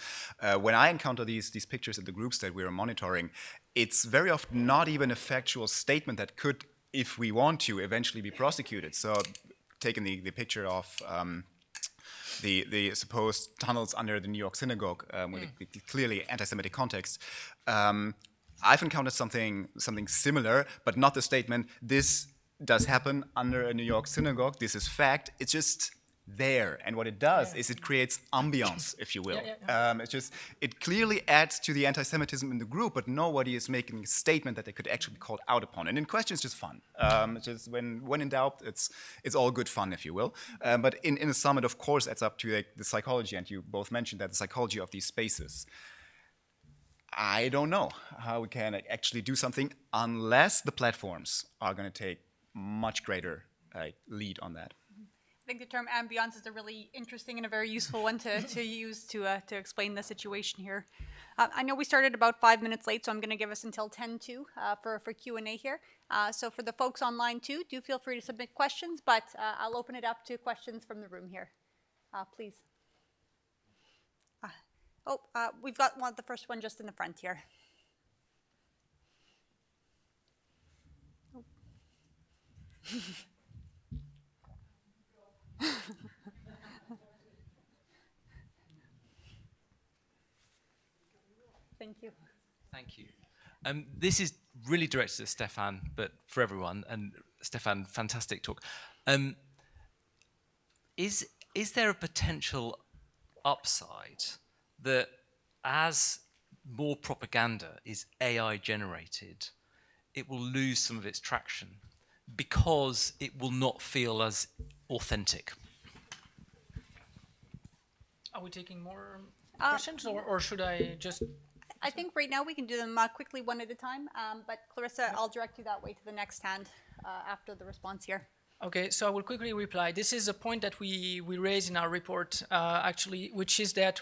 When I encounter these pictures in the groups that we're monitoring, it's very often not even a factual statement that could, if we want to, eventually be prosecuted. So taking the picture of the supposed tunnels under the New York synagogue with a clearly anti-Semitic context. I've encountered something similar, but not the statement, this does happen under a New York synagogue, this is fact. It's just there, and what it does is it creates ambiance, if you will. It clearly adds to the anti-Semitism in the group, but nobody is making a statement that they could actually be called out upon. And in question, it's just fun. It's just when in doubt, it's all good fun, if you will. But in a summit, of course, adds up to the psychology, and you both mentioned that the psychology of these spaces. I don't know how we can actually do something unless the platforms are going to take much greater lead on that. I think the term ambiance is a really interesting and a very useful one to use to explain the situation here. I know we started about 5 minutes late, so I'm going to give us until 10:02 for Q&A here. So for the folks online too, do feel free to submit questions, but I'll open it up to questions from the room here. Please. We've got the first one just in the front here. Thank you. Thank you. This is really directed at Stefan, but for everyone. And Stefan, fantastic talk. Is there a potential upside that as more propaganda is AI generated, it will lose some of its traction because it will not feel as authentic? Are we taking more questions, or should I just... I think right now we can do them quickly one at a time, but Clarissa, I'll direct you that way to the next hand after the response here. Okay, so I will quickly reply. This is a point that we raise in our report, actually, which is that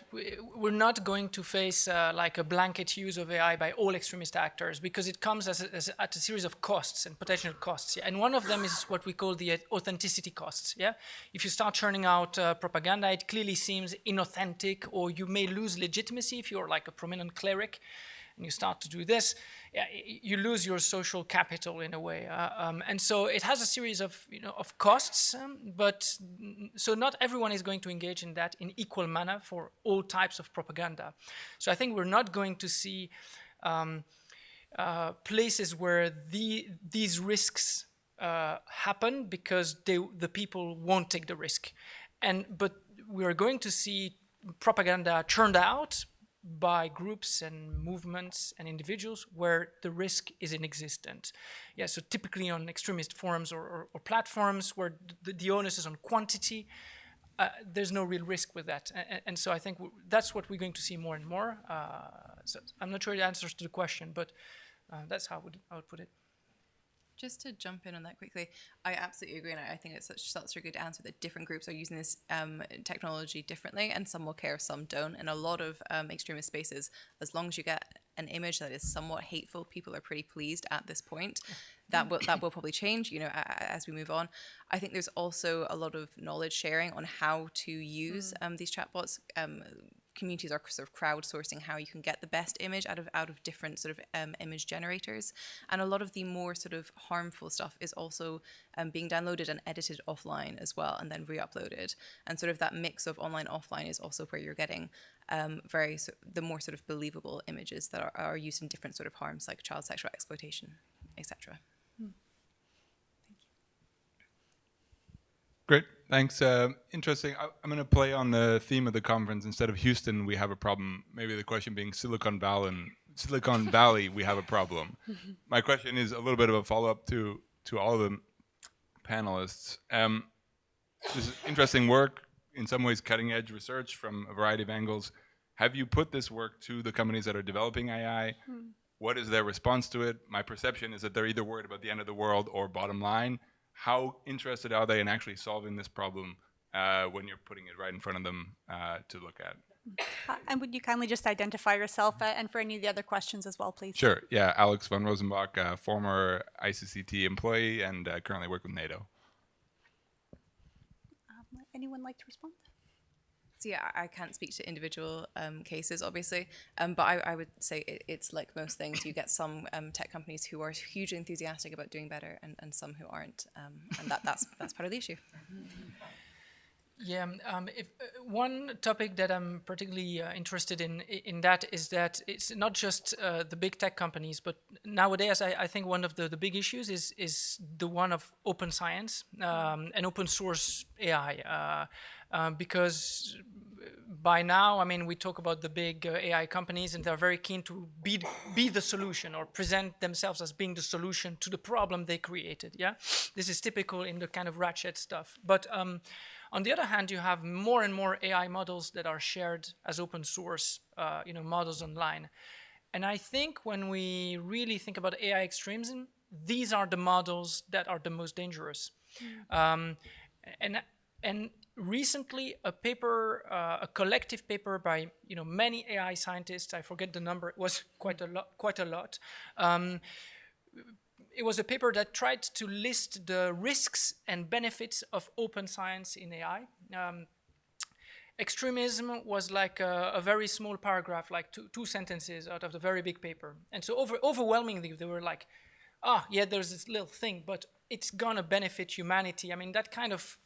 we're not going to face like a blanket use of AI by all extremist actors, because it comes at a series of costs and potential costs. Yeah? And one of them is what we call the authenticity costs. Yeah, if you start churning out propaganda, it clearly seems inauthentic, or you may lose legitimacy if you're like a prominent cleric. And you start to do this, you lose your social capital in a way, and so it has a series of of costs. But so not everyone is going to engage in that in equal manner for all types of propaganda. So I think we're not going to see places where these risks happen because the people won't take the risk, but we are going to see propaganda churned out by groups and movements and individuals where the risk is inexistent. Yeah, so typically on extremist forums or platforms where the onus is on quantity, there's no real risk with that. And so I think that's what we're going to see more and more. So I'm not sure it answers to the question, but that's how I would put it. Just to jump in on that quickly, I absolutely agree, and I think it's such a good answer that different groups are using this technology differently, and some will care, some don't. In a lot of extremist spaces, as long as you get an image that is somewhat hateful, people are pretty pleased at this point. That will probably change, as we move on. I think there's also a lot of knowledge sharing on how to use these chatbots. Communities are sort of crowdsourcing how you can get the best image out of different sort of image generators, and a lot of the more sort of harmful stuff is also being downloaded and edited offline as well, and then re-uploaded. And sort of that mix of online offline is also where you're getting the more sort of believable images that are used in different sort of harms like child sexual exploitation, etc. Great, thanks. Interesting. I'm going to play on the theme of the conference. Instead of Houston, we have a problem. Maybe the question being Silicon Valley, we have a problem. My question is a little bit of a follow-up to all of the panelists. This is interesting work, in some ways cutting-edge research from a variety of angles. Have you put this work to the companies that are developing AI? What is their response to it? My perception is that they're either worried about the end of the world or bottom line. How interested are they in actually solving this problem when you're putting it right in front of them to look at? And would you kindly just identify yourself and for any of the other questions as well, please? Sure. Yeah, Alex von Rosenbach, former ICCT employee and currently work with NATO. Anyone like to respond? So yeah, I can't speak to individual cases, obviously, but I would say it's like most things. You get some tech companies who are hugely enthusiastic about doing better, and some who aren't, and that's part of the issue. Yeah, one topic that I'm particularly interested in that is that it's not just the big tech companies, but nowadays I think one of the big issues is the one of open science and open source AI. Because by now, I mean, we talk about the big AI companies, and they're very keen to be the solution or present themselves as being the solution to the problem they created. Yeah, this is typical in the kind of ratchet stuff. But on the other hand, you have more and more AI models that are shared as open source, models online. And I think when we really think about AI extremism, these are the models that are the most dangerous. And recently, a paper, a collective paper by many AI scientists, I forget the number, it was quite a lot. It was a paper that tried to list the risks and benefits of open science in AI. Extremism was like a very small paragraph, like two sentences out of the very big paper. And so overwhelmingly, they were like, yeah, there's this little thing, but it's gonna benefit humanity. I mean, that kind of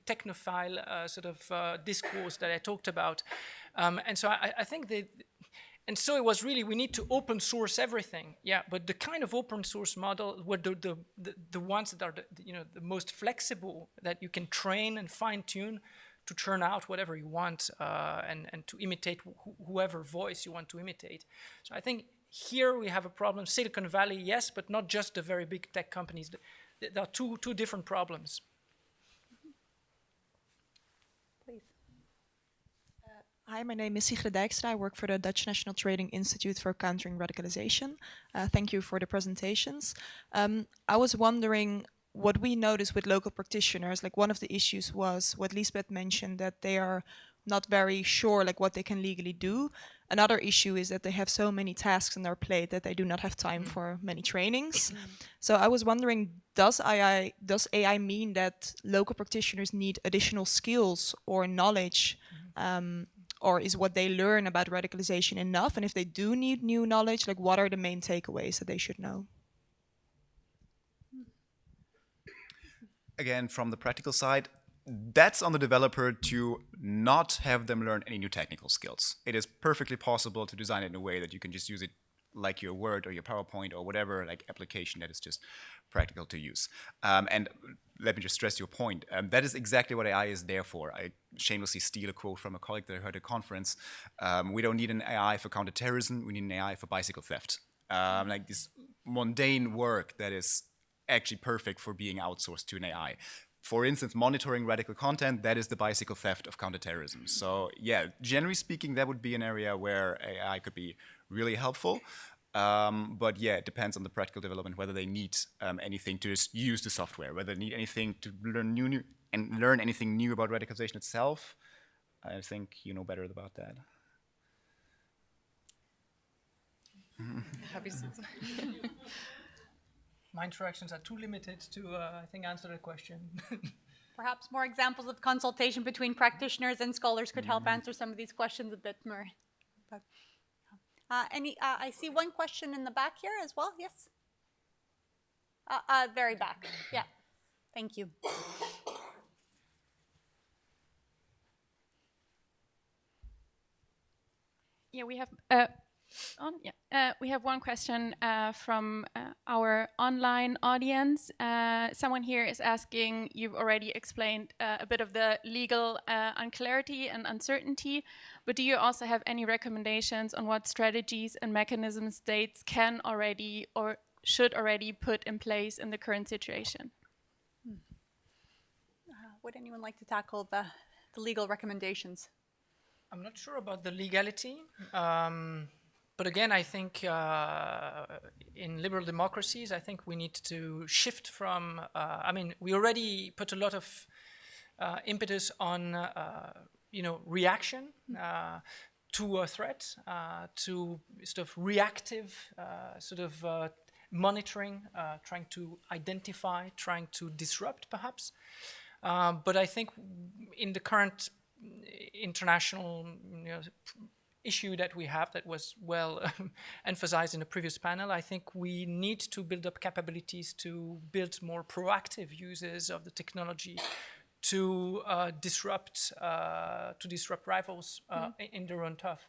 technophile sort of discourse that I talked about. And so I think and so it was really, we need to open source everything. Yeah, but the kind of open source model were the ones that are the most flexible, that you can train and fine tune to churn out whatever you want and to imitate whoever voice you want to imitate. So I think here we have a problem. Silicon Valley, yes, but not just the very big tech companies. There are two different problems. Please. Hi, my name is Sigrid Dijkstra. I work for the Dutch National Training Institute for Countering Radicalization. Thank you for the presentations. I was wondering what we notice with local practitioners, like one of the issues was what Lisbeth mentioned, that they are not very sure like what they can legally do. Another issue is that they have so many tasks on their plate that they do not have time for many trainings. So I was wondering, does AI mean that local practitioners need additional skills or knowledge, or is what they learn about radicalization enough? And if they do need new knowledge, like what are the main takeaways that they should know? Again, from the practical side, that's on the developer to not have them learn any new technical skills. It is perfectly possible to design it in a way that you can just use it like your Word or your PowerPoint or whatever like application that is just practical to use. And let me just stress your point. That is exactly what AI is there for. I shamelessly steal a quote from a colleague that I heard at a conference. We don't need an AI for counter-terrorism, we need an AI for bicycle theft. Like this mundane work that is actually perfect for being outsourced to an AI. For instance, monitoring radical content, that is the bicycle theft of counterterrorism. So yeah, generally speaking, that would be an area where AI could be really helpful. But yeah, it depends on the practical development, whether they need anything to just use the software, whether they need anything to learn anything new about radicalization itself. I think you know better about that. Happy to say so. My interactions are too limited to, I think, answer the question. Perhaps more examples of consultation between practitioners and scholars could help answer some of these questions a bit more. But, I see one question in the back here as well. Yes. Very back. Yeah. Thank you. Yeah, we have we have one question from our online audience. Someone here is asking, you've already explained a bit of the legal unclarity and uncertainty, but do you also have any recommendations on what strategies and mechanisms states can already or should already put in place in the current situation? Would anyone like to tackle the legal recommendations? I'm not sure about the legality, but again, I think in liberal democracies, I think we need to shift from, I mean, we already put a lot of impetus on, reaction to a threat, to sort of reactive, monitoring, trying to identify, trying to disrupt, perhaps. But I think in the current international issue that we have, that was well emphasized in the previous panel, I think we need to build up capabilities to build more proactive uses of the technology to disrupt rivals in their own turf.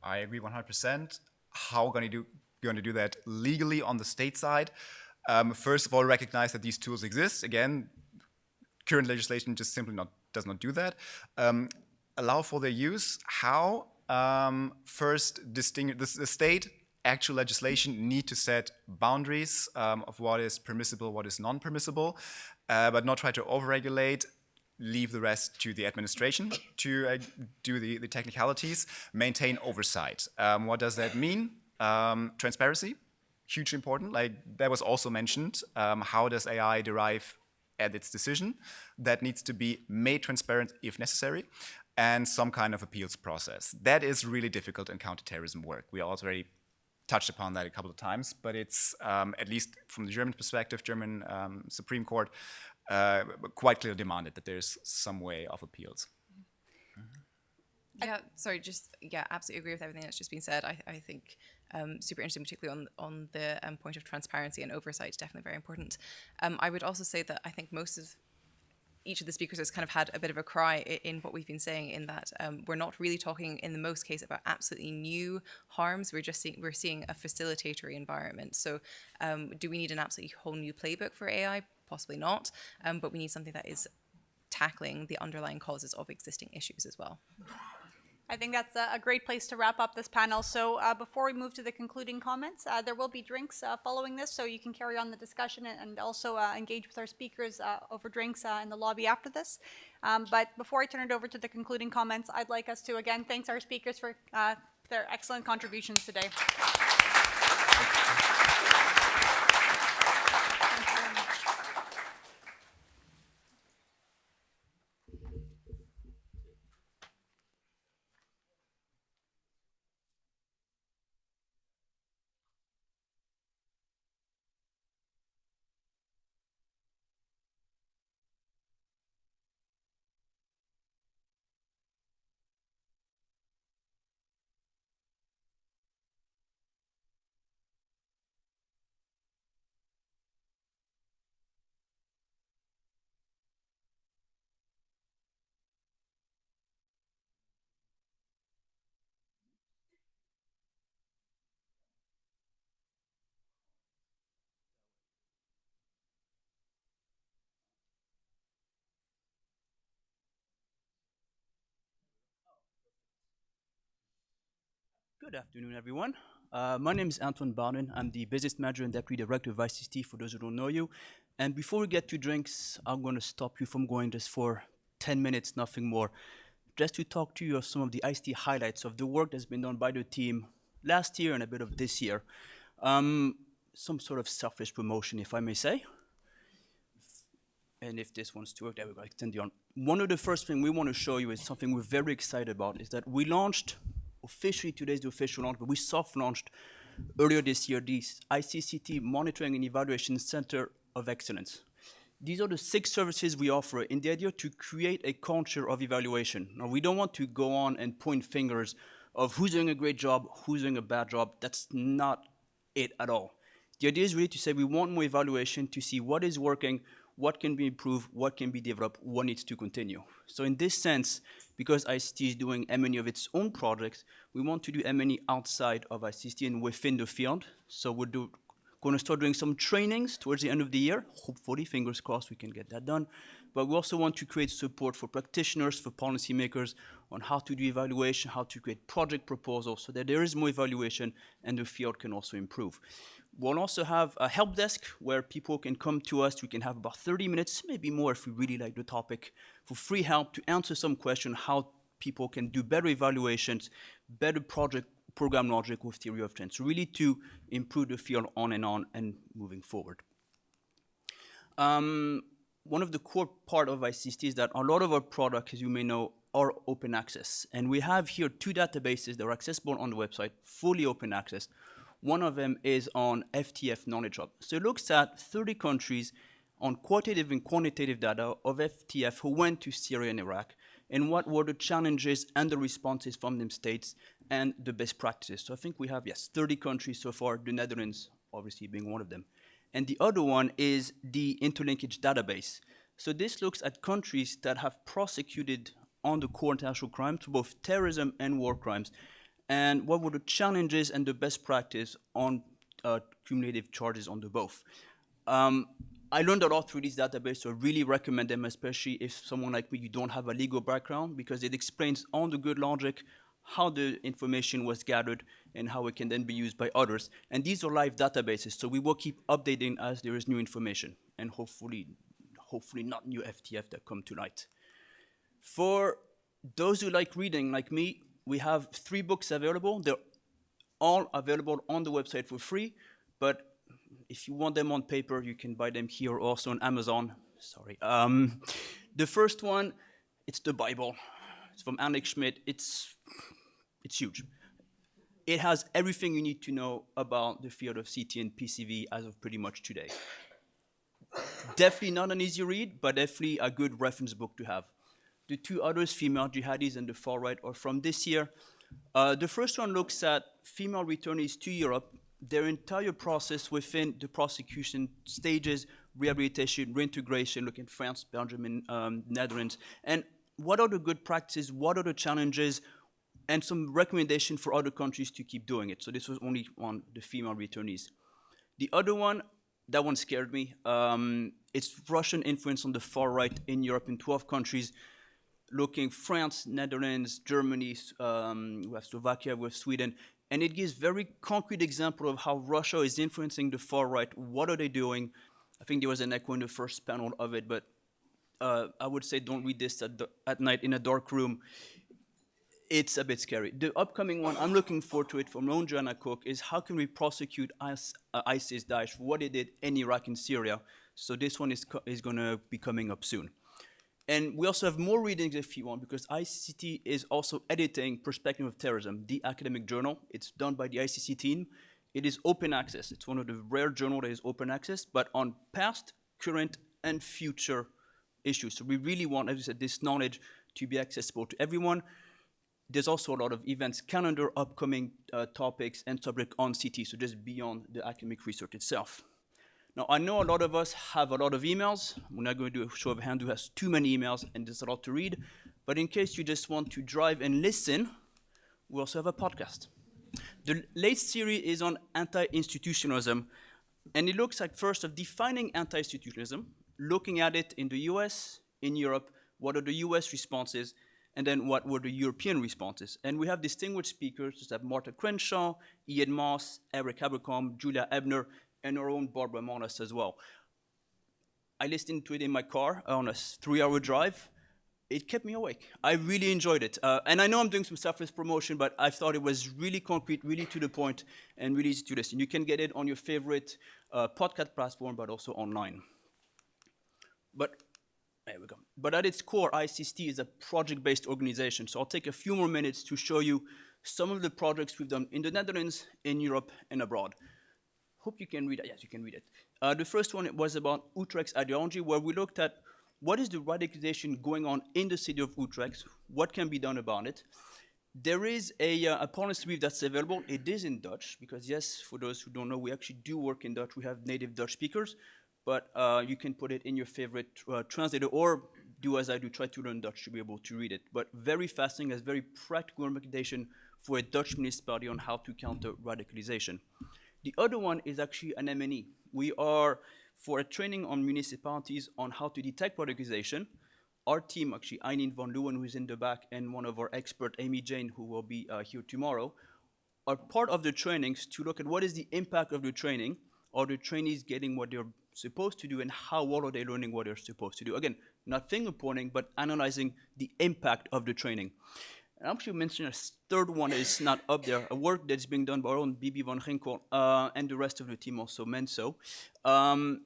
I agree 100%. How going to do that legally on the state side? First of all, recognize that these tools exist. Again, current legislation just simply does not do that. Allow for their use. How? First, distinguish the state. Actual legislation need to set boundaries of what is permissible, what is non-permissible, but not try to overregulate. Leave the rest to the administration to do the technicalities. Maintain oversight. What does that mean? Transparency, hugely important. Like that was also mentioned. How does AI derive at its decision? That needs to be made transparent if necessary, and some kind of appeals process. That is really difficult in counterterrorism work. We already touched upon that a couple of times, but it's, at least from the German perspective, German Supreme Court, quite clearly demanded that there's some way of appeals. Yeah, sorry, absolutely agree with everything that's just been said. I think super interesting, particularly on the point of transparency and oversight, definitely very important. I would also say that I think each of the speakers has kind of had a bit of a cry in what we've been saying, in that we're not really talking in the most case about absolutely new harms. We're seeing a facilitatory environment. So do we need an absolutely whole new playbook for AI? Possibly not, but we need something that is tackling the underlying causes of existing issues as well. I think that's a great place to wrap up this panel. So before we move to the concluding comments, there will be drinks following this, so you can carry on the discussion and also engage with our speakers over drinks in the lobby after this. But before I turn it over to the concluding comments, I'd like us to again thank our speakers for their excellent contributions today. Thank you. Good afternoon, everyone. My name is Antoine Barnon. I'm the business manager and deputy director of ICCT, for those who don't know you. And before we get to drinks, I'm going to stop you from going just for 10 minutes, nothing more, just to talk to you of some of the ICT highlights of the work that's been done by the team last year and a bit of this year. Some sort of selfish promotion, if I may say. And if this wants to work, there we go, extend the arm. One of the first things we want to show you is something we're very excited about, is that we launched, officially today's the official launch, but we soft launched earlier this year, the ICCT Monitoring and Evaluation Center of Excellence. These are the 6 services we offer in the idea to create a culture of evaluation. Now, we don't want to go on and point fingers of who's doing a great job, who's doing a bad job. That's not it at all. The idea is really to say we want more evaluation to see what is working, what can be improved, what can be developed, what needs to continue. So in this sense, because ICT is doing M&E of its own projects, we want to do M&E outside of ICT and within the field. So we're going to start doing some trainings towards the end of the year. Hopefully, fingers crossed, we can get that done. But we also want to create support for practitioners, for policymakers on how to do evaluation, how to create project proposals so that there is more evaluation and the field can also improve. We'll also have a help desk where people can come to us. We can have about 30 minutes, maybe more if we really like the topic, for free help to answer some questions how people can do better evaluations, better project program logic with theory of trends, really to improve the field on and moving forward. One of the core part of ICCT is that a lot of our products, as you may know, are open access. And we have here 2 databases that are accessible on the website, fully open access. One of them is on FTF Knowledge Hub. So it looks at 30 countries on qualitative and quantitative data of FTF who went to Syria and Iraq, and what were the challenges and the responses from them states and the best practices. So I think we have, yes, 30 countries so far, the Netherlands obviously being one of them. And the other one is the interlinkage database. So this looks at countries that have prosecuted on the core international crimes, both terrorism and war crimes, and what were the challenges and the best practice on cumulative charges on the both. I learned a lot through this database, so I really recommend them, especially if someone like me, you don't have a legal background, because it explains on the good logic how the information was gathered and how it can then be used by others. And these are live databases, so we will keep updating as there is new information, and hopefully not new FTF that come to light. For those who like reading, like me, we have 3 books available. They're all available on the website for free, but if you want them on paper, you can buy them here, also on Amazon. Sorry. The first one, it's the Bible. It's from Alex Schmidt. It's huge. It has everything you need to know about the field of CT and PCV as of pretty much today. Definitely not an easy read, but definitely a good reference book to have. The 2 others, Female Jihadis and the Far Right, are from this year. The first one looks at female returnees to Europe, their entire process within the prosecution stages, rehabilitation, reintegration, look at France, Belgium, and Netherlands, and what are the good practices, what are the challenges, and some recommendation for other countries to keep doing it. So this was only on the female returnees. The other one, that one scared me. It's Russian influence on the far right in Europe in 12 countries, looking France, Netherlands, Germany, we have Slovakia, we have Sweden, and it gives very concrete example of how Russia is influencing the far right. What are they doing? I think there was an echo in the first panel of it, but I would say don't read this at night in a dark room. It's a bit scary. The upcoming one, I'm looking forward to it, from Lone Joanna Cook, is how can we prosecute ISIS, Daesh, for what they did in Iraq and Syria. So this one is going to be coming up soon. And we also have more readings if you want, because ICCT is also editing Perspective of Terrorism, the academic journal. It's done by the ICC team. It is open access. It's one of the rare journals that is open access, but on past, current, and future issues. So we really want, as I said, this knowledge to be accessible to everyone. There's also a lot of events, calendar, upcoming topics, and subject on CT, so just beyond the academic research itself. Now, I know a lot of us have a lot of emails. We're not going to do a show of hand who has too many emails, and there's a lot to read. But in case you just want to drive and listen, we also have a podcast. The latest series is on anti-institutionalism, and it looks at first of defining anti-institutionalism, looking at it in the US, in Europe, what are the US responses, and then what were the European responses. And we have distinguished speakers such as Martha Crenshaw, Ian Moss, Eric Abercombe, Julia Ebner, and our own Barbara Monas as well. I listened to it in my car on a 3-hour drive. It kept me awake. I really enjoyed it. And I know I'm doing some selfless promotion, but I thought it was really concrete, really to the point, and really easy to listen. You can get it on your favorite podcast platform, but also online. But there we go. But at its core, ICCT is a project-based organization. So I'll take a few more minutes to show you some of the projects we've done in the Netherlands, in Europe, and abroad. Hope you can read it. Yes, you can read it. The first one was about Utrecht's ideology, where we looked at what is the radicalization going on in the city of Utrecht, what can be done about it. There is a policy brief that's available. It is in Dutch, because yes, for those who don't know, we actually do work in Dutch. We have native Dutch speakers, but you can put it in your favorite translator, or do as I do, try to learn Dutch to be able to read it. But very fascinating, has very practical recommendation for a Dutch municipality on how to counter radicalization. The other one is actually an M&E. We are for a training on municipalities on how to detect radicalization. Our team, actually, Eileen van Leeuwen, who's in the back, and one of our experts, Amy Jane, who will be here tomorrow, are part of the trainings to look at what is the impact of the training. Are the trainees getting what they're supposed to do, and how well are they learning what they're supposed to do? Again, not finger pointing, but analyzing the impact of the training. And I'm actually mention a third one that is not up there, a work that's being done by our own Bibi van Ginkel and the rest of the team also meant so. On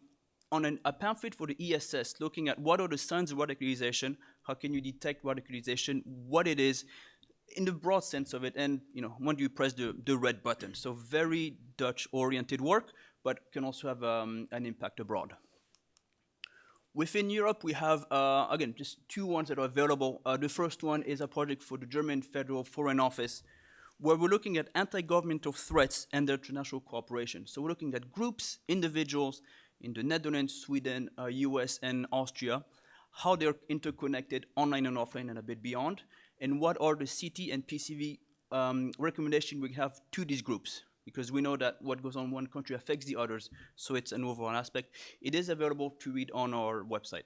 a pamphlet for the ESS, looking at what are the signs of radicalization, how can you detect radicalization, what it is, in the broad sense of it, and when do you press the red button. So very Dutch-oriented work, but can also have an impact abroad. Within Europe, we have, again, just two ones that are available. The first one is a project for the German Federal Foreign Office, where we're looking at anti-governmental threats and their international cooperation. So we're looking at groups, individuals in the Netherlands, Sweden, US, and Austria, how they're interconnected online and offline and a bit beyond, and what are the CT and PCV recommendations we have to these groups, because we know that what goes on in one country affects the others, so it's an overall aspect. It is available to read on our website.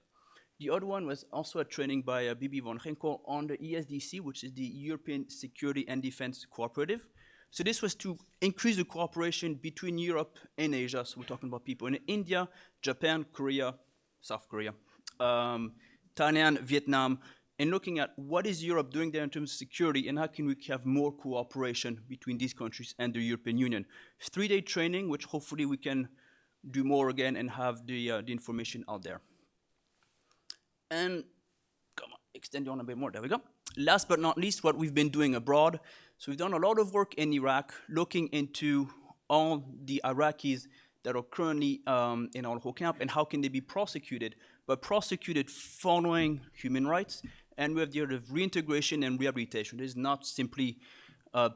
The other one was also a training by Bibi van Ginkel on the ESDC, which is the European Security and Defense Cooperative. So this was to increase the cooperation between Europe and Asia. So we're talking about people in India, Japan, Korea, South Korea, Thailand, Vietnam, and looking at what is Europe doing there in terms of security, and how can we have more cooperation between these countries and the European Union. 3-day training, which hopefully we can do more again and have the information out there. And come on, extend on a bit more, there we go. Last but not least, what we've been doing abroad. So we've done a lot of work in Iraq, looking into all the Iraqis that are currently in our whole camp, and how can they be prosecuted, but prosecuted following human rights. And we have the area of reintegration and rehabilitation. It is not simply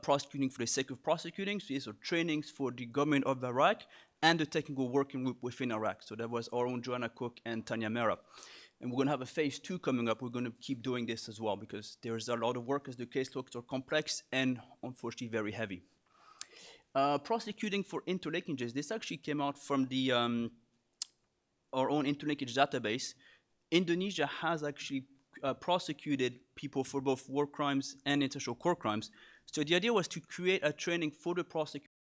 prosecuting for the sake of prosecuting. So these are trainings for the government of Iraq and the technical working group within Iraq. So that was our own Joanna Cook and Tanya Mera. And we're going to have a phase 2 coming up. We're going to keep doing this as well, because there's a lot of work as the caseloads are complex and unfortunately very heavy. Prosecuting for interlinkages. This actually came out from the our own interlinkage database. Indonesia has actually prosecuted people for both war crimes and international court crimes. So the idea was to create a training for the prosecutors